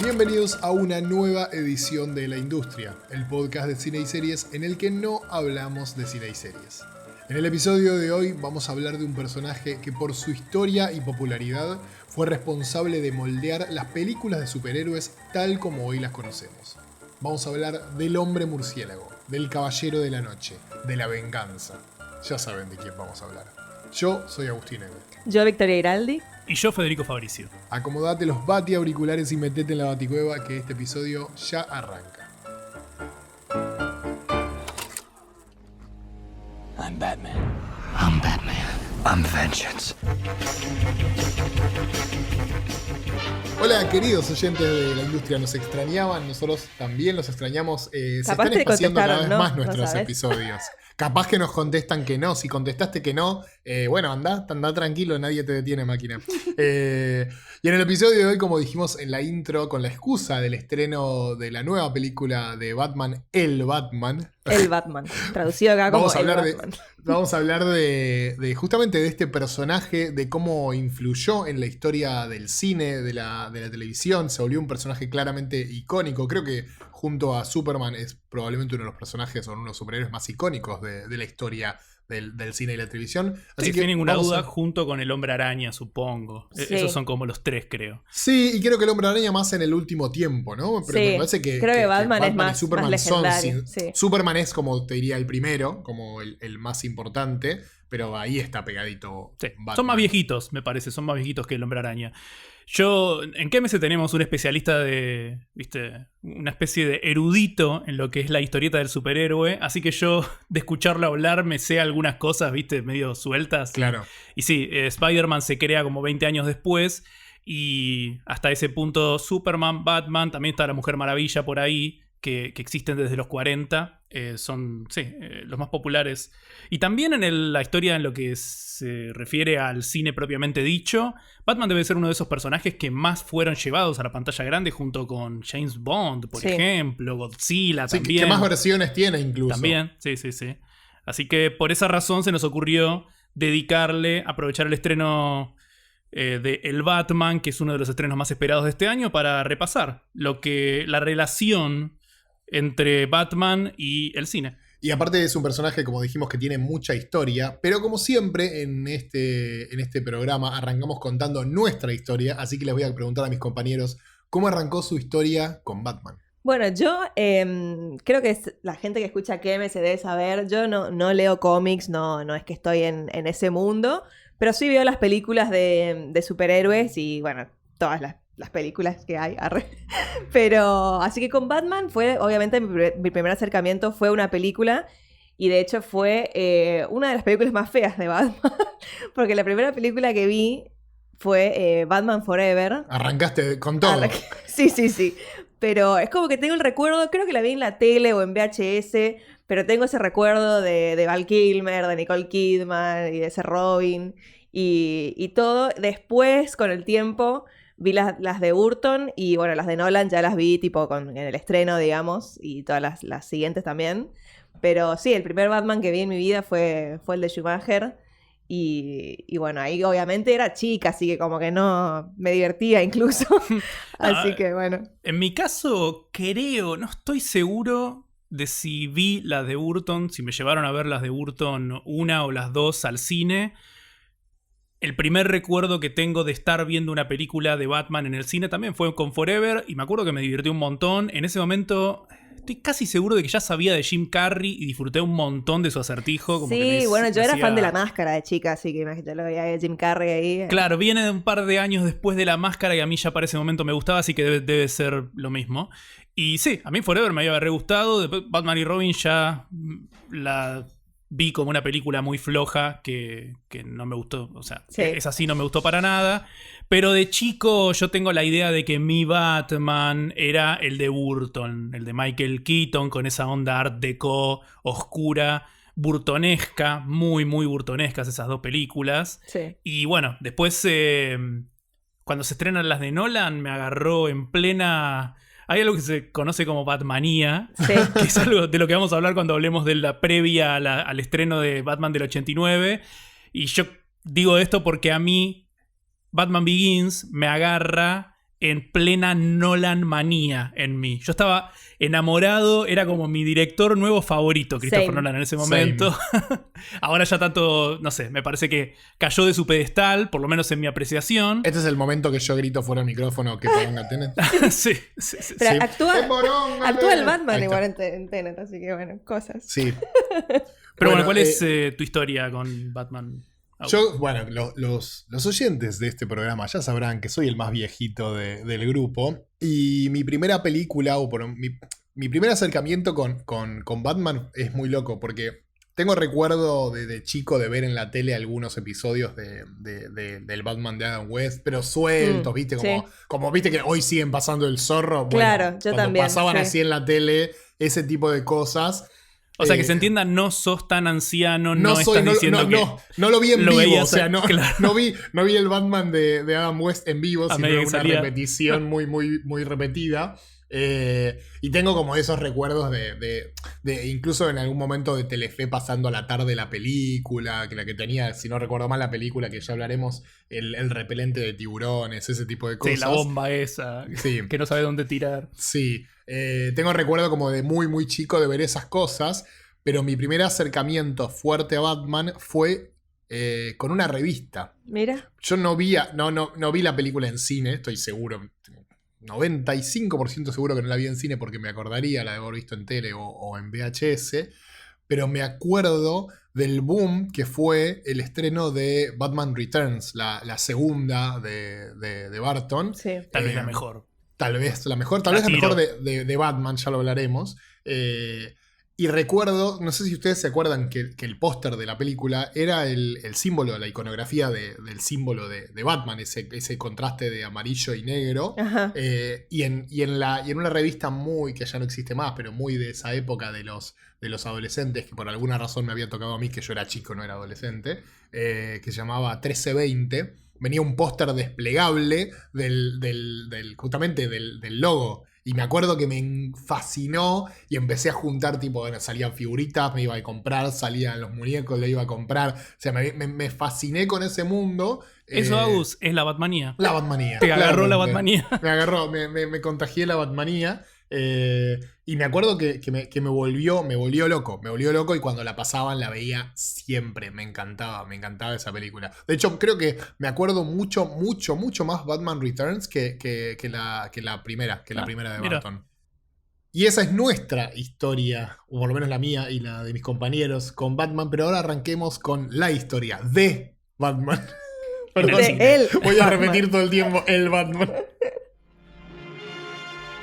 Bienvenidos a una nueva edición de La Industria, el podcast de cine y series en el que no hablamos de cine y series. En el episodio de hoy vamos a hablar de un personaje que por su historia y popularidad fue responsable de moldear las películas de superhéroes tal como hoy las conocemos. Vamos a hablar del hombre murciélago, del caballero de la noche, de la venganza. Ya saben de quién vamos a hablar. Yo soy Agustín Eve. Yo, Victoria Iraldi. Y yo, Federico Fabricio. Acomodate los bati auriculares y metete en la baticueva que este episodio ya arranca. I'm Batman. I'm Batman. I'm vengeance. Hola queridos oyentes de La Industria, nos extrañaban, nosotros también los extrañamos. Se Capaz están te espaciando cada vez contestaron, más ¿no? nuestros No sabes. episodios. Capaz que nos contestan que no, si contestaste que no, bueno, anda tranquilo, nadie te detiene, máquina. Y en el episodio de hoy, como dijimos en la intro, con la excusa del estreno de la nueva película de Batman, El Batman. El Batman. Traducido acá como Vamos a el hablar Batman. Vamos a hablar de justamente de este personaje, de cómo influyó en la historia del cine, de la televisión. Se volvió un personaje claramente icónico. Creo que junto a Superman es probablemente uno de los personajes o uno de los superhéroes más icónicos de la historia del cine y la televisión. Así que sin ninguna duda, junto con el Hombre Araña, supongo. Sí. Esos son como los tres, creo. Sí, y creo que el Hombre Araña más en el último tiempo, ¿no? Pero Sí, me parece que creo que Batman es y más Superman son, legendario, sí. Superman es como te diría el primero, como el más importante, pero ahí está pegadito Sí. Batman. Son más viejitos, me parece. Son más viejitos que el Hombre Araña. En KMS tenemos un especialista una especie de erudito en lo que es la historieta del superhéroe. Así que yo, de escucharlo hablar, me sé algunas cosas, medio sueltas. Claro. Y sí, Spider-Man se crea como 20 años después. Y hasta ese punto Superman, Batman, también está la Mujer Maravilla por ahí, que existen desde los 40. Son, los más populares. Y también en la historia en lo que se refiere al cine propiamente dicho, Batman debe ser uno de esos personajes que más fueron llevados a la pantalla grande junto con James Bond, por Sí. ejemplo, Godzilla Sí, también. que más versiones tiene incluso. También, sí. Así que por esa razón se nos ocurrió aprovechar el estreno de El Batman, que es uno de los estrenos más esperados de este año, para repasar la relación entre Batman y el cine. Y aparte es un personaje, como dijimos, que tiene mucha historia, pero como siempre en este programa arrancamos contando nuestra historia, así que les voy a preguntar a mis compañeros cómo arrancó su historia con Batman. Bueno, yo creo que la gente que escucha KM se debe saber. Yo no leo cómics, no es que estoy en ese mundo, pero sí veo las películas de superhéroes y, bueno, todas las películas que hay. Arre. Pero así que con Batman fue, obviamente, mi primer acercamiento fue una película. Y de hecho fue una de las películas más feas de Batman. Porque la primera película que vi fue Batman Forever. Arrancaste con todo. Sí. Pero es como que tengo el recuerdo, creo que la vi en la tele o en VHS, pero tengo ese recuerdo de Val Kilmer, de Nicole Kidman y de ese Robin y todo. Después, con el tiempo, vi las de Burton y, bueno, las de Nolan ya las vi tipo en el estreno, digamos, y todas las siguientes también. Pero sí, el primer Batman que vi en mi vida fue el de Schumacher. Y bueno, ahí obviamente era chica, así que como que no me divertía incluso. Así que bueno. En mi caso, no estoy seguro de si vi las de Burton, si me llevaron a ver las de Burton una o las dos al cine. El primer recuerdo que tengo de estar viendo una película de Batman en el cine también fue con Forever, y me acuerdo que me divirtió un montón. En ese momento estoy casi seguro de que ya sabía de Jim Carrey y disfruté un montón de su acertijo. Como Sí, bueno, yo era fan de La Máscara de chica, así que imagínate, lo veía a Jim Carrey ahí. Claro, viene un par de años después de La Máscara y a mí ya para ese momento me gustaba, así que debe ser lo mismo. Y sí, a mí Forever me había re gustado. Después Batman y Robin ya la vi como una película muy floja que no me gustó. O sea, Sí. esa sí no me gustó para nada. Pero de chico yo tengo la idea de que mi Batman era el de Burton, el de Michael Keaton, con esa onda art deco oscura, burtonesca, muy, muy burtonescas esas dos películas. Sí. Y bueno, después cuando se estrenan las de Nolan me agarró en plena... Hay algo que se conoce como Batmanía, Sí. que es algo de lo que vamos a hablar cuando hablemos de la previa al estreno de Batman del 89. Y yo digo esto porque a mí Batman Begins me agarra en plena Nolan manía en mí. Yo estaba enamorado, era como mi director nuevo favorito, Christopher Same. Nolan en ese momento. Ahora ya tanto, no sé, me parece que cayó de su pedestal, por lo menos en mi apreciación. Este es el momento que yo grito fuera del micrófono que poronga Tenet. Sí. Pero Sí. actúa ¡Qué poronga, el Tenet! Batman Ahí igual está. en Tenet, así que bueno, cosas. Sí. Pero bueno, ¿cuál es tu historia con Batman? Bueno, los oyentes de este programa ya sabrán que soy el más viejito del grupo. Y mi primera película, mi primer acercamiento con Batman es muy loco, porque tengo recuerdo de chico de ver en la tele algunos episodios del Batman de Adam West, pero sueltos, ¿viste? sí. Como viste que hoy siguen pasando el zorro. Bueno, Claro, yo cuando también, pasaban sí. así en la tele, ese tipo de cosas. O sea, que se entienda, no sos tan anciano, no estás no, diciendo no, que... no lo vi en lo vivo, veías, o sea, no, claro. no vi el Batman de Adam West en vivo, A sino medida que una salía. repetición muy repetida. Y tengo como esos recuerdos de incluso en algún momento de Telefe pasando a la tarde la película, que la que tenía, si no recuerdo mal, la película que ya hablaremos, el repelente de tiburones, ese tipo de cosas. Sí, la bomba esa, Sí. que no sabe dónde tirar. Sí, tengo recuerdo como de muy chico de ver esas cosas, pero mi primer acercamiento fuerte a Batman fue con una revista. Mira. Yo no vi la película en cine, estoy seguro, 95% seguro que no la vi en cine porque me acordaría la de haber visto en tele o en VHS, pero me acuerdo del boom que fue el estreno de Batman Returns, la segunda de Burton. Sí. Tal vez la mejor. Tal vez la mejor, tal La vez la tiro. mejor de Batman, ya lo hablaremos. Y recuerdo, no sé si ustedes se acuerdan que el póster de la película era el símbolo, la iconografía del símbolo de Batman, ese contraste de amarillo y negro. Ajá. Y en una revista que ya no existe más, pero muy de esa época de los adolescentes, que por alguna razón me había tocado a mí, que yo era chico, no era adolescente, que se llamaba 1320. Venía un póster desplegable justamente del logo. Y me acuerdo que me fascinó y empecé a juntar, tipo, bueno, salían figuritas, me iba a comprar, salían los muñecos, le iba a comprar. O sea, me fasciné con ese mundo. Eso, Agus, es la Batmanía. La Batmanía. Te agarró la claramente. Batmanía. Me agarró, me contagié la Batmanía. Y me acuerdo que me volvió loco. Me volvió loco y cuando la pasaban la veía siempre. Me encantaba esa película. De hecho, creo que me acuerdo mucho más Batman Returns que la primera de mira. Burton. Y esa es nuestra historia, o por lo menos la mía y la de mis compañeros con Batman. Pero ahora arranquemos con la historia de Batman. Perdón, De él. voy a Batman. repetir todo el tiempo el Batman.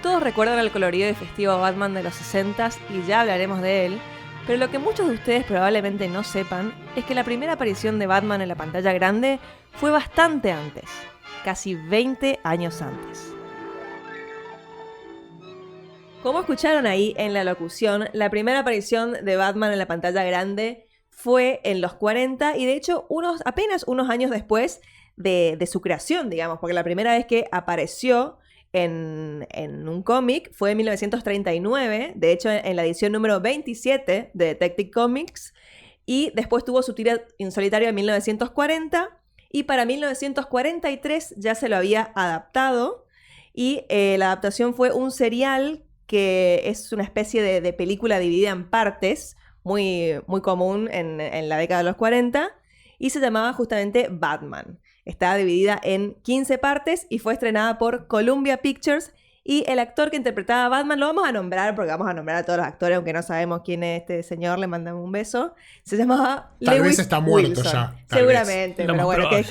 Todos recuerdan el colorido y festivo Batman de los 60s y ya hablaremos de él, pero lo que muchos de ustedes probablemente no sepan es que la primera aparición de Batman en la pantalla grande fue bastante antes, casi 20 años antes. Como escucharon ahí en la locución, la primera aparición de Batman en la pantalla grande fue en los 40 y de hecho apenas unos años después de su creación, digamos, porque la primera vez que apareció en un cómic fue en 1939, de hecho en la edición número 27 de Detective Comics, y después tuvo su tira en solitario en 1940, y para 1943 ya se lo había adaptado, y la adaptación fue un serial que es una especie de película dividida en partes, muy común en la década de los 40, y se llamaba justamente Batman. Está dividida en 15 partes y fue estrenada por Columbia Pictures. Y el actor que interpretaba a Batman, lo vamos a nombrar porque vamos a nombrar a todos los actores, aunque no sabemos quién es este señor, le mandamos un beso. Se llamaba Tal Lewis vez está muerto Wilson. ya, tal Seguramente, vez. Lo pero más bueno, probable.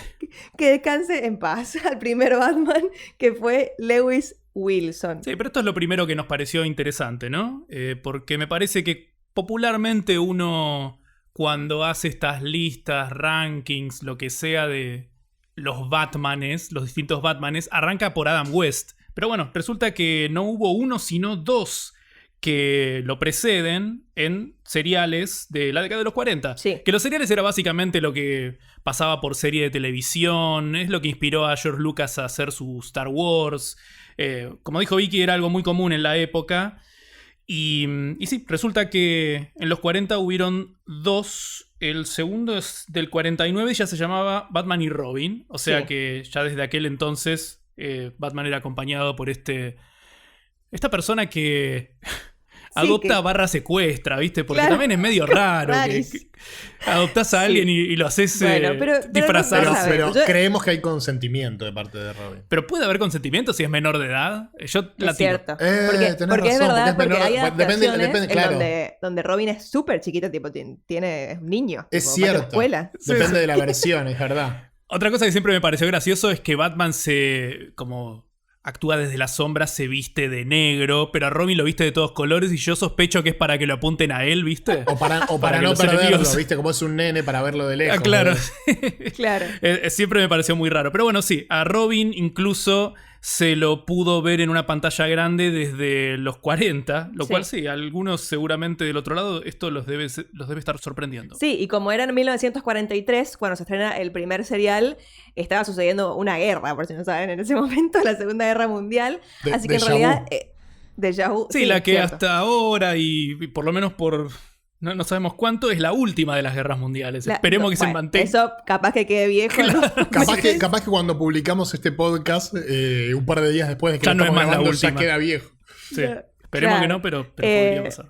que descanse en paz al primer Batman, que fue Lewis Wilson. Sí, pero esto es lo primero que nos pareció interesante, ¿no? Porque me parece que popularmente uno, cuando hace estas listas, rankings, lo que sea de los Batmanes, los distintos Batmanes, arranca por Adam West. Pero bueno, resulta que no hubo uno, sino dos que lo preceden en seriales de la década de los 40. Sí. Que los seriales era básicamente lo que pasaba por serie de televisión, es lo que inspiró a George Lucas a hacer su Star Wars. Como dijo Vicky, era algo muy común en la época. Y sí, resulta que en los 40 hubieron dos. El segundo es del 49 y ya se llamaba Batman y Robin. O sea Sí. que ya desde aquel entonces Batman era acompañado por esta persona que adopta barra secuestra, ¿viste? Porque Claro. también es medio raro que adoptás a alguien y lo haces Bueno, pero disfrazar. no Pero Yo- creemos que hay consentimiento de parte de Robin. Pero puede haber consentimiento si es menor de edad. Yo la Es tiro. cierto. tenés Porque es razón, verdad, porque es porque hay menor- depende, adaptaciones claro. donde Robin es súper chiquito, tipo, es un niño. Es tipo, va a la cierto. escuela. Depende de la versión, es verdad. Otra cosa que siempre me pareció gracioso es que Batman como actúa desde las sombras, se viste de negro, pero a Robin lo viste de todos colores y yo sospecho que es para que lo apunten a él, ¿viste? O para Para que no los perderlo, enemigos- ¿viste? Como es un nene para verlo de lejos. Ah, claro. ¿verdad? Claro. Siempre me pareció muy raro. Pero bueno, sí, a Robin incluso se lo pudo ver en una pantalla grande desde los 40, lo Sí. cual sí, a algunos seguramente del otro lado esto los debe estar sorprendiendo. Sí, y como era en 1943, cuando se estrena el primer serial, estaba sucediendo una guerra, por si no saben, en ese momento, la Segunda Guerra Mundial. Así que en déjà realidad, vu. déjà vu. Sí, la que cierto. hasta ahora y por lo menos por no sabemos cuánto es la última de las guerras mundiales. Esperemos que se bueno, mantenga. Eso capaz que quede viejo. ¿no? Capaz que cuando publicamos este podcast, un par de días después de que Ya lo no es estamos más la grabando, ya última. queda viejo. Sí. Claro. Esperemos que no, pero podría pasar.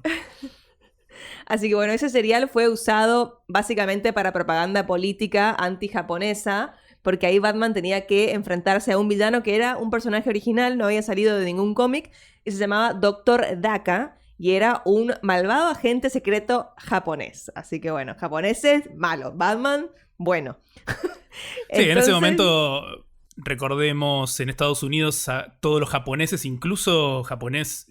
Así que bueno, ese serial fue usado básicamente para propaganda política anti-japonesa, porque ahí Batman tenía que enfrentarse a un villano que era un personaje original, no había salido de ningún cómic, y se llamaba Dr. Daka, y era un malvado agente secreto japonés. Así que bueno, japoneses, malo. Batman, bueno. Sí, en ese Entonces, momento, recordemos, en Estados Unidos a todos los japoneses, incluso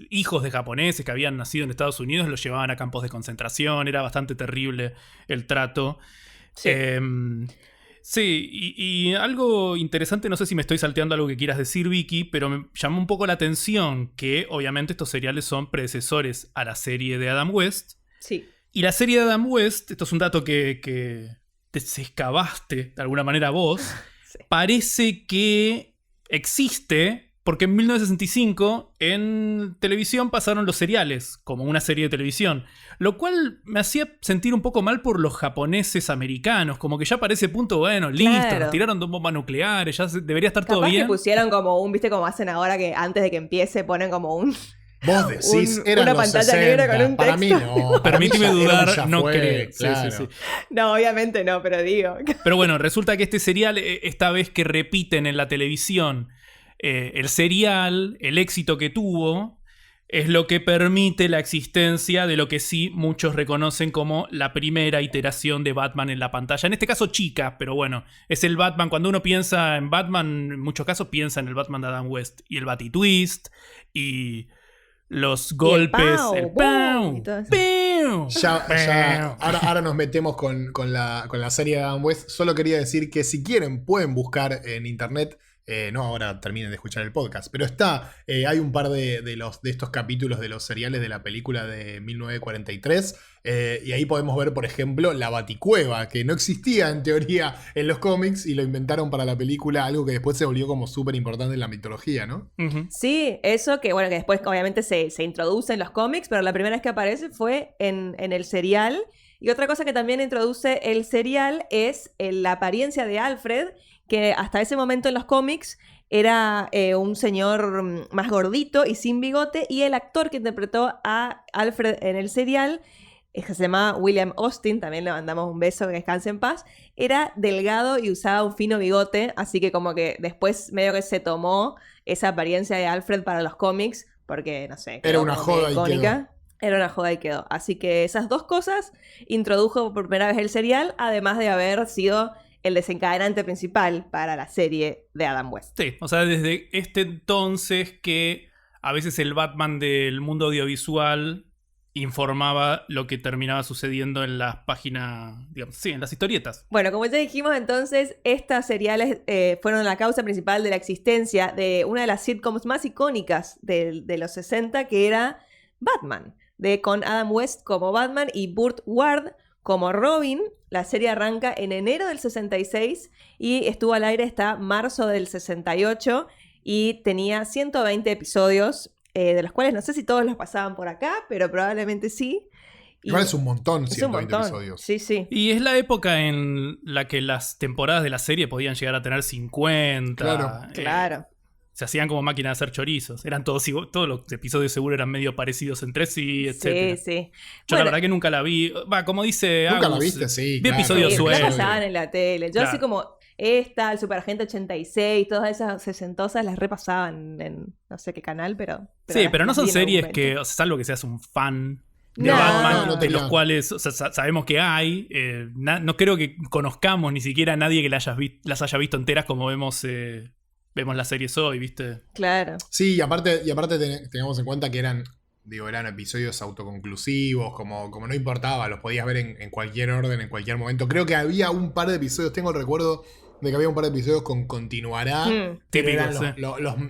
hijos de japoneses que habían nacido en Estados Unidos, los llevaban a campos de concentración. Era bastante terrible el trato. Sí. Sí, y algo interesante, no sé si me estoy salteando algo que quieras decir, Vicky, pero me llamó un poco la atención que obviamente estos seriales son predecesores a la serie de Adam West. Sí. Y la serie de Adam West, esto es un dato que te excavaste de alguna manera vos, Sí. parece que existe porque en 1965 en televisión pasaron los seriales como una serie de televisión, lo cual me hacía sentir un poco mal por los japoneses americanos, como que ya para ese punto, bueno, listo, Claro. nos tiraron dos bombas nucleares, ya debería estar todo Capaz que bien. pusieron como viste como hacen ahora que antes de que empiece ponen como un... Vos decís, Un- eran una los pantalla 60. negra con un Para mí texto. no. para mí Permíteme ya era un dudar, ya no fue, creo. Sí, claro. sí. No, obviamente no, pero digo... Pero bueno, resulta que este serial, esta vez que repiten en la televisión el serial, el éxito que tuvo, es lo que permite la existencia de lo que sí muchos reconocen como la primera iteración de Batman en la pantalla. En este caso chica, pero bueno, es el Batman. Cuando uno piensa en Batman, en muchos casos piensa en el Batman de Adam West. Y el Batitwist, y los golpes, pau, el boom, pau, y todo eso. pau, Ya, ahora nos metemos con la serie de Adam West. Solo quería decir que si quieren pueden buscar en internet. No ahora terminen de escuchar el podcast, pero hay un par de estos capítulos de los seriales de la película de 1943, y ahí podemos ver, por ejemplo, la Baticueva, que no existía en teoría en los cómics y lo inventaron para la película, algo que después se volvió como súper importante en la mitología, ¿no? Ujú. Sí, eso que bueno, que después obviamente se introduce en los cómics, pero la primera vez que aparece fue en el serial. Y otra cosa que también introduce el serial es la apariencia de Alfred, que hasta ese momento en los cómics era un señor más gordito y sin bigote, y el actor que interpretó a Alfred en el serial, que se llamaba William Austin, también le mandamos un beso, que descanse en paz, era delgado y usaba un fino bigote, así que como que después medio que se tomó esa apariencia de Alfred para los cómics, porque no sé, Era quedó una como joda y icónica. Era una joda y quedó. Así que esas dos cosas introdujo por primera vez el serial, además de haber sido el desencadenante principal para la serie de Adam West. Sí, o sea, desde este entonces que a veces el Batman del mundo audiovisual informaba lo que terminaba sucediendo en las páginas, digamos, sí, en las historietas. Bueno, como ya dijimos, entonces, estas seriales fueron la causa principal de la existencia de una de las sitcoms más icónicas de los 60, que era Batman, con Adam West como Batman y Burt Ward como Robin. La serie arranca en enero del 66 y estuvo al aire hasta marzo del 68 y tenía 120 episodios, de los cuales no sé si todos los pasaban por acá, pero probablemente sí. Y Igual es un montón, es un 120 montón. episodios. Sí, sí. Y es la época en la que las temporadas de la serie podían llegar a tener 50. Claro. Claro. se hacían como máquina de hacer chorizos. Eran todos los episodios seguro eran medio parecidos entre sí, etc. Sí. Yo la verdad que nunca la vi. Va, como dice ¿Nunca Agus, la viste? Sí, vi claro. episodios La sueltos. pasaban en la tele. Yo así como el Superagente 86, todas esas sesentosas las repasaban en no sé qué canal, pero Sí, pero no las son vi en algún series momento. que, o sea, salvo que seas un fan de No, Batman, no de los tenía. cuales o sea, sabemos que hay. No creo que conozcamos ni siquiera a nadie que las haya visto enteras como vemos las series hoy, ¿viste? Claro. Sí, y aparte tengamos en cuenta que eran episodios autoconclusivos, como no importaba, los podías ver en cualquier orden, en cualquier momento. Creo que había un par de episodios, tengo el recuerdo de que había un par de episodios con continuará, pero Típico, eran sí.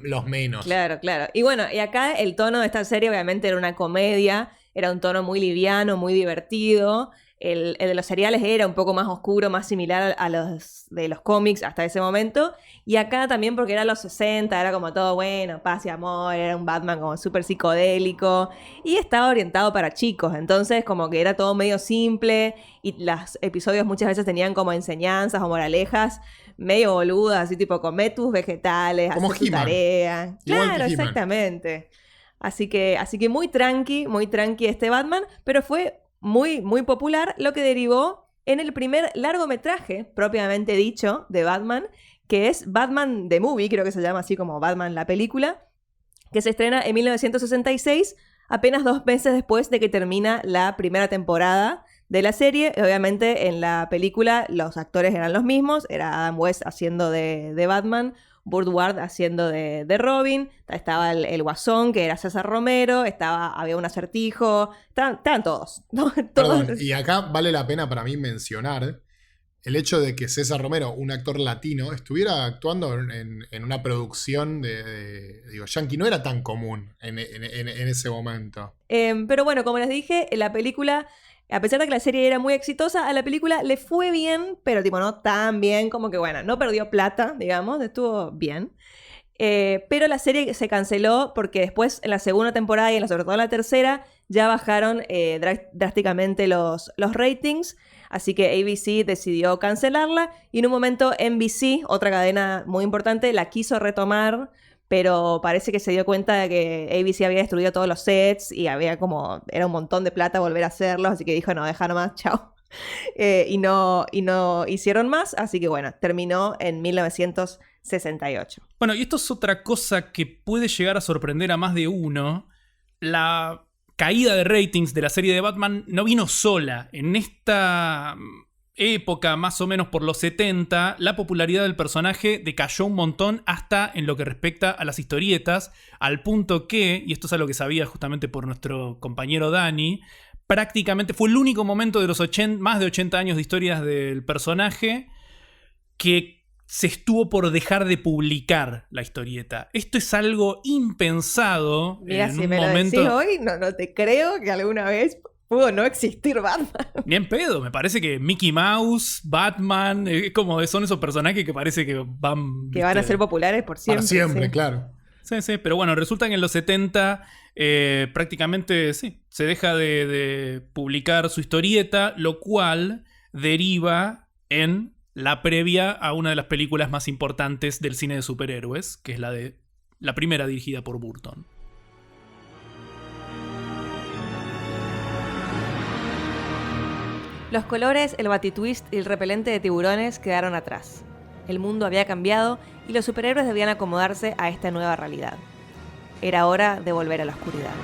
los menos. Claro. Y bueno, y acá el tono de esta serie obviamente era una comedia, era un tono muy liviano, muy divertido. El de los seriales era un poco más oscuro, más similar a los de los cómics hasta ese momento. Y acá también porque era los 60, era como todo bueno, paz y amor, era un Batman como súper psicodélico. Y estaba orientado para chicos, entonces como que era todo medio simple. Y los episodios muchas veces tenían como enseñanzas o moralejas medio boludas, así tipo, comé tus vegetales, Como haz tu He-Man. tarea. Igual que Claro, He-Man. exactamente. Así que muy tranqui este Batman, pero fue muy, muy popular, lo que derivó en el primer largometraje, propiamente dicho, de Batman, que es Batman The Movie, creo que se llama así como Batman la película, que se estrena en 1966, apenas 2 meses después de que termina la primera temporada de la serie. Obviamente en la película los actores eran los mismos, era Adam West haciendo de Batman, Burt Ward haciendo de Robin, estaba el Guasón, que era César Romero, había un Acertijo, estaban todos, ¿no? Todos. Perdón, y acá vale la pena para mí mencionar el hecho de que César Romero, un actor latino, estuviera actuando en una producción digo, yankee. No era tan común en ese momento. Pero bueno, como les dije, la película, a pesar de que la serie era muy exitosa, a la película le fue bien, pero tipo no tan bien, como que bueno, no perdió plata, digamos, estuvo bien. Pero la serie se canceló porque después en la segunda temporada y sobre todo en la tercera ya bajaron drásticamente los ratings, así que ABC decidió cancelarla y en un momento NBC, otra cadena muy importante, la quiso retomar, pero parece que se dio cuenta de que ABC había destruido todos los sets y era un montón de plata volver a hacerlos, así que dijo, no, deja nomás, chao. Y no hicieron más, así que bueno, terminó en 1968. Bueno, y esto es otra cosa que puede llegar a sorprender a más de uno. La caída de ratings de la serie de Batman no vino sola. En esta época, más o menos por los 70, la popularidad del personaje decayó un montón hasta en lo que respecta a las historietas, al punto que, y esto es algo que sabía justamente por nuestro compañero Dani, prácticamente fue el único momento de los más de 80 años de historias del personaje que se estuvo por dejar de publicar la historieta. Esto es algo impensado. Mira, en si un me lo momento... decís hoy, no te creo que alguna vez pudo no existir Batman. Ni en pedo, me parece que Mickey Mouse, Batman, son esos personajes que parece que van... Que van a ser populares por siempre. Para siempre, sí. claro. Sí, pero bueno, resulta que en los 70 prácticamente se deja de publicar su historieta, lo cual deriva en la previa a una de las películas más importantes del cine de superhéroes, que es la primera dirigida por Burton. Los colores, el batitwist y el repelente de tiburones quedaron atrás. El mundo había cambiado y los superhéroes debían acomodarse a esta nueva realidad. Era hora de volver a la oscuridad.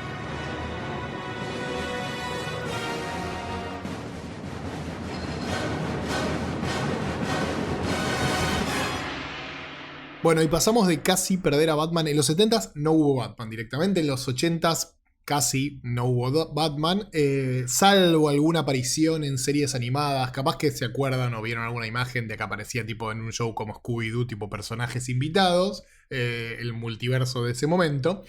Bueno, y pasamos de casi perder a Batman. En los 70s no hubo Batman directamente. En los 80s casi no hubo Batman. Salvo alguna aparición en series animadas. Capaz que se acuerdan o vieron alguna imagen de que aparecía tipo en un show como Scooby-Doo, tipo personajes invitados. El multiverso de ese momento.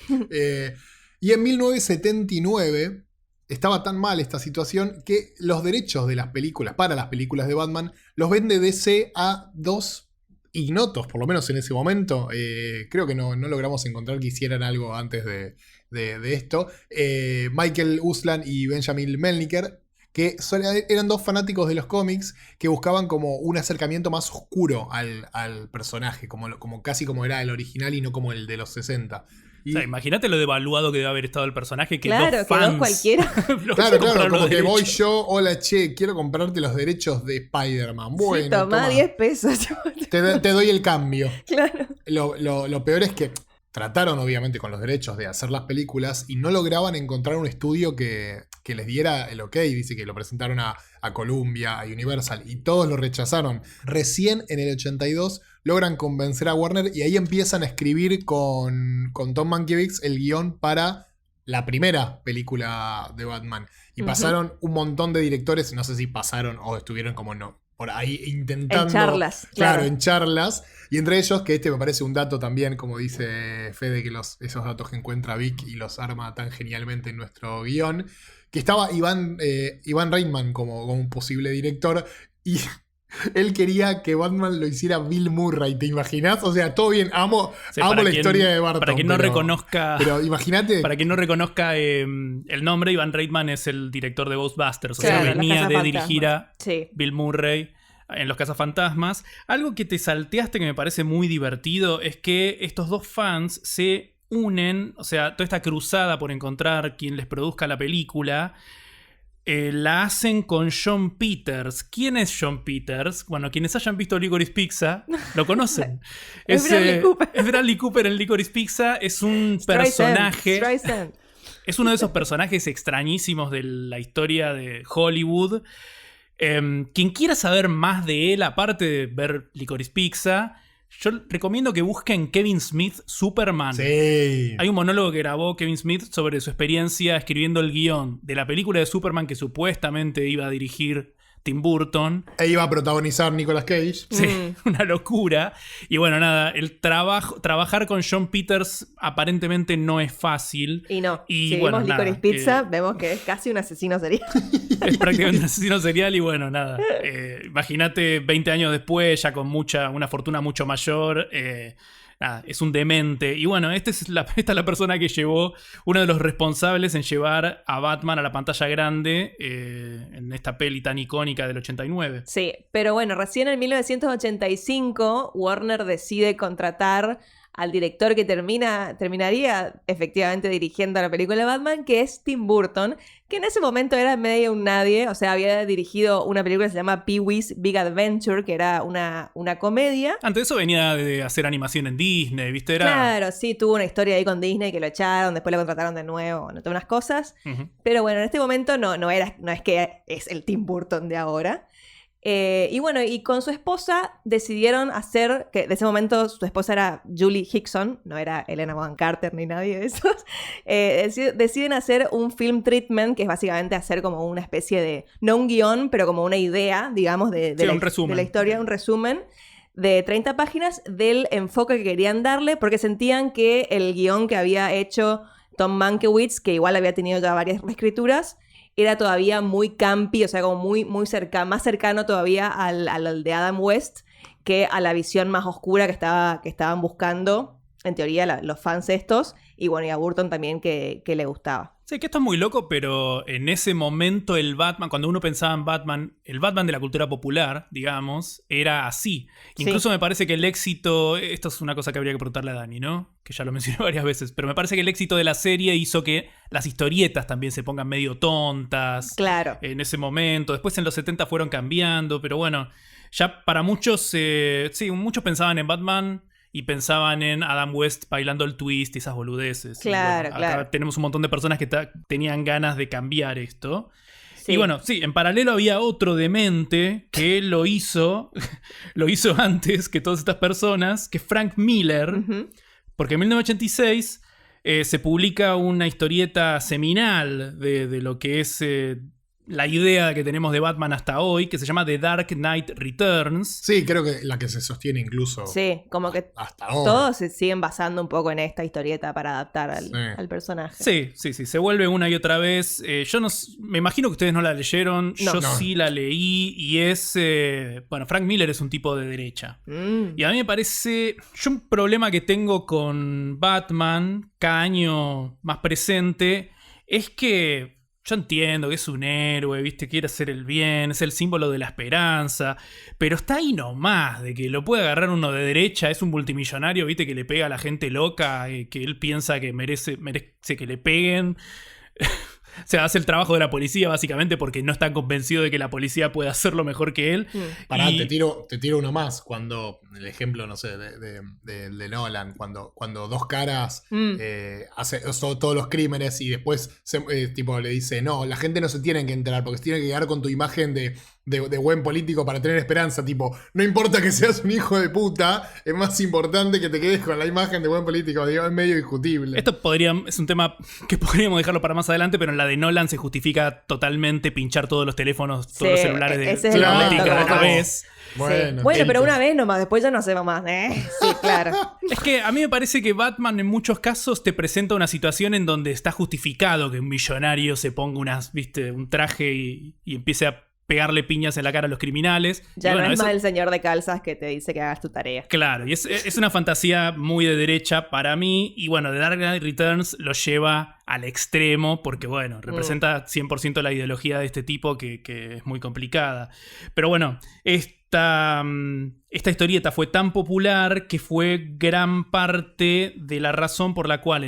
Y en 1979 estaba tan mal esta situación que los derechos de las películas, para las películas de Batman, los vende DC a dos ignotos, por lo menos en ese momento. Creo que no logramos encontrar que hicieran algo antes de esto. Michael Uslan y Benjamin Melniker, que eran dos fanáticos de los cómics que buscaban como un acercamiento más oscuro al personaje, como casi como era el original y no como el de los 60. O sea, imagínate lo devaluado que debe haber estado el personaje, que Claro, dos que fans dos cualquiera. Claro, como que voy yo, hola che, quiero comprarte los derechos de Spider-Man. Bueno, Sí, tomá 10 pesos. te doy el cambio. Claro. Lo peor es que trataron obviamente con los derechos de hacer las películas y no lograban encontrar un estudio que les diera el ok. Dice que lo presentaron a Columbia, a Universal, y todos lo rechazaron. Recién en el 82 logran convencer a Warner y ahí empiezan a escribir con Tom Mankiewicz el guión para la primera película de Batman. Y pasaron un montón de directores, no sé si pasaron o estuvieron como no, por ahí intentando. En charlas. Claro, en charlas. Y entre ellos, que este me parece un dato también, como dice Fede, que esos datos que encuentra Vic y los arma tan genialmente en nuestro guión, que estaba Iván Reitman como un posible director y él quería que Batman lo hiciera Bill Murray, ¿te imaginas? O sea, todo bien, amo la historia de Barton. Para quien no reconozca. Pero imagínate. Para quien no reconozca el nombre, Iván Reitman es el director de Ghostbusters. O Claro, sea, venía de Los dirigir a Sí. Bill Murray en Los Cazafantasmas. Algo que te salteaste que me parece muy divertido es que estos dos fans se unen, o sea, toda esta cruzada por encontrar quien les produzca la película, la hacen con John Peters. ¿Quién es John Peters? Bueno, quienes hayan visto Licorice Pizza lo conocen. Es Bradley Cooper. Es Bradley Cooper en Licorice Pizza. Es un personaje. Streisand. Es uno de esos personajes extrañísimos de la historia de Hollywood. Quien quiera saber más de él, aparte de ver Licorice Pizza, yo recomiendo que busquen Kevin Smith Superman. Sí. Hay un monólogo que grabó Kevin Smith sobre su experiencia escribiendo el guión de la película de Superman que supuestamente iba a dirigir Tim Burton. E iba a protagonizar Nicolas Cage. Sí, una locura. Y bueno, nada, trabajar con John Peters aparentemente no es fácil. Y no, Y si bueno, vimos nada, Licorice Pizza, vemos que es casi un asesino serial. Es prácticamente un asesino serial y bueno, nada. Imagínate 20 años después, ya con una fortuna mucho mayor. Nada, es un demente. Y bueno, esta es la persona que llevó, uno de los responsables en llevar a Batman a la pantalla grande en esta peli tan icónica del 89. Sí, pero bueno, recién en 1985 Warner decide contratar al director que terminaría efectivamente dirigiendo la película de Batman, que es Tim Burton, que en ese momento era medio un nadie. O sea, había dirigido una película que se llama Pee-wee's Big Adventure, que era una comedia. Antes de eso venía de hacer animación en Disney, ¿viste? Claro, sí, tuvo una historia ahí con Disney que lo echaron, después lo contrataron de nuevo, bueno, todas unas cosas. Uh-huh. Pero bueno, en este momento no es que es el Tim Burton de ahora. Y bueno, y con su esposa decidieron hacer, que de ese momento su esposa era Julie Hickson, no era Helena Bonham Carter ni nadie de esos. Deciden hacer un film treatment, que es básicamente hacer como una especie de, no un guión, pero como una idea, digamos, de la historia, un resumen de 30 páginas del enfoque que querían darle, porque sentían que el guión que había hecho Tom Mankiewicz, que igual había tenido ya varias reescrituras, era todavía muy campy, o sea, como muy más cercano todavía al de Adam West que a la visión más oscura que estaban buscando, en teoría, los fans estos, y bueno, y a Burton también que le gustaba. Sí, que esto es muy loco, pero en ese momento el Batman, cuando uno pensaba en Batman, el Batman de la cultura popular, digamos, era así. Sí. Incluso me parece que el éxito, esto es una cosa que habría que preguntarle a Dani, ¿no? Que ya lo mencioné varias veces, pero me parece que el éxito de la serie hizo que las historietas también se pongan medio tontas. Claro. En ese momento. Después en los 70 fueron cambiando, pero bueno, ya para muchos, muchos pensaban en Batman y pensaban en Adam West bailando el twist y esas boludeces. Claro, y bueno, acá tenemos un montón de personas que tenían ganas de cambiar esto. Sí. Y bueno, sí, en paralelo había otro demente que lo hizo antes que todas estas personas, que es Frank Miller. Uh-huh. Porque en 1986 se publica una historieta seminal de lo que es la idea que tenemos de Batman hasta hoy, que se llama The Dark Knight Returns. Sí, creo que la que se sostiene incluso. Sí, como que hasta ahora. Todos se siguen basando un poco en esta historieta para adaptar al personaje. Sí, se vuelve una y otra vez. Yo me imagino que ustedes no la leyeron. No. Yo sí la leí y es... bueno, Frank Miller es un tipo de derecha. Y a mí me parece... Yo un problema que tengo con Batman, cada año más presente, es que yo entiendo que es un héroe, ¿viste? Quiere hacer el bien, es el símbolo de la esperanza, pero está ahí nomás, de que lo puede agarrar uno de derecha, es un multimillonario, ¿viste? Que le pega a la gente loca, que él piensa que merece que le peguen. O sea, hace el trabajo de la policía básicamente porque no está convencido de que la policía pueda hacerlo mejor que él. Pará, te tiro uno más. Cuando, el ejemplo, no sé, de Nolan, cuando Dos Caras hace todos los crímenes y después tipo, le dice, no, la gente no se tiene que enterar porque se tiene que quedar con tu imagen de buen político para tener esperanza. Tipo, no importa que seas un hijo de puta, es más importante que te quedes con la imagen de buen político. Digo, es medio discutible. Esto es un tema que podríamos dejarlo para más adelante, pero en la de Nolan se justifica totalmente pinchar todos los teléfonos, todos los celulares de cada vez. Bueno, pero una vez nomás, después ya no hacemos más, ¿eh? Sí, claro. Es que a mí me parece que Batman en muchos casos te presenta una situación en donde está justificado que un millonario se ponga un traje y empiece a pegarle piñas en la cara a los criminales. Ya no es más el señor de calzas que te dice que hagas tu tarea. Claro, y es una fantasía muy de derecha para mí. Y bueno, The Dark Knight Returns lo lleva al extremo porque, bueno, representa 100% la ideología de este tipo que es muy complicada. Pero bueno, esta historieta fue tan popular que fue gran parte de la razón por la cual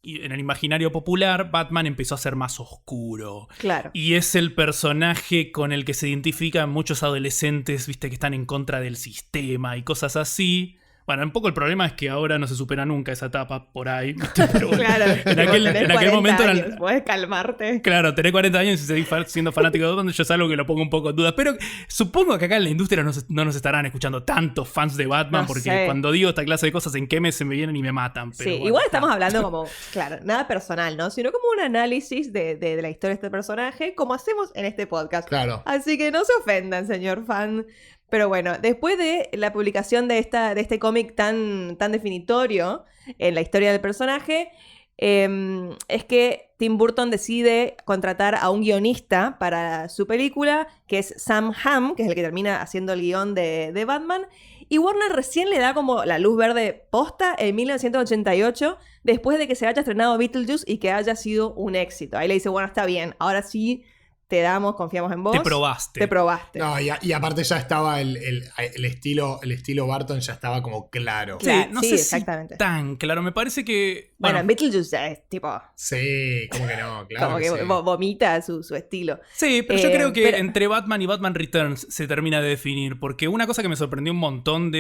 en el imaginario popular, Batman empezó a ser más oscuro. Claro. Y es el personaje con el que se identifican muchos adolescentes, viste, que están en contra del sistema y cosas así. Bueno, un poco el problema es que ahora no se supera nunca esa etapa por ahí. Pero bueno, claro, en aquel momento puedes calmarte. Claro, tenés 40 años y seguís siendo fanático de Batman, yo es algo que lo pongo un poco en duda. Pero supongo que acá en la industria no nos estarán escuchando tantos fans de Batman, porque cuando digo esta clase de cosas en Kemes se me vienen y me matan. Pero sí, bueno, igual estamos hablando como, claro, nada personal, ¿no? Sino como un análisis de la historia de este personaje, como hacemos en este podcast. Claro. Así que no se ofendan, señor fan. Pero bueno, después de la publicación de este cómic tan definitorio en la historia del personaje, es que Tim Burton decide contratar a un guionista para su película, que es Sam Hamm, que es el que termina haciendo el guión de Batman. Y Warner recién le da como la luz verde posta en 1988, después de que se haya estrenado Beetlejuice y que haya sido un éxito. Ahí le dice, bueno, está bien, ahora sí te damos, confiamos en vos. Te probaste. No, y aparte ya estaba el estilo Barton ya estaba como claro. Claro, no sí, sé exactamente. si tan claro. Me parece que... Bueno, en Beetlejuice ya es tipo... Sí, como que no, claro. Como que sí. vomita su estilo. Sí, pero yo creo que entre Batman y Batman Returns se termina de definir. Porque una cosa que me sorprendió un montón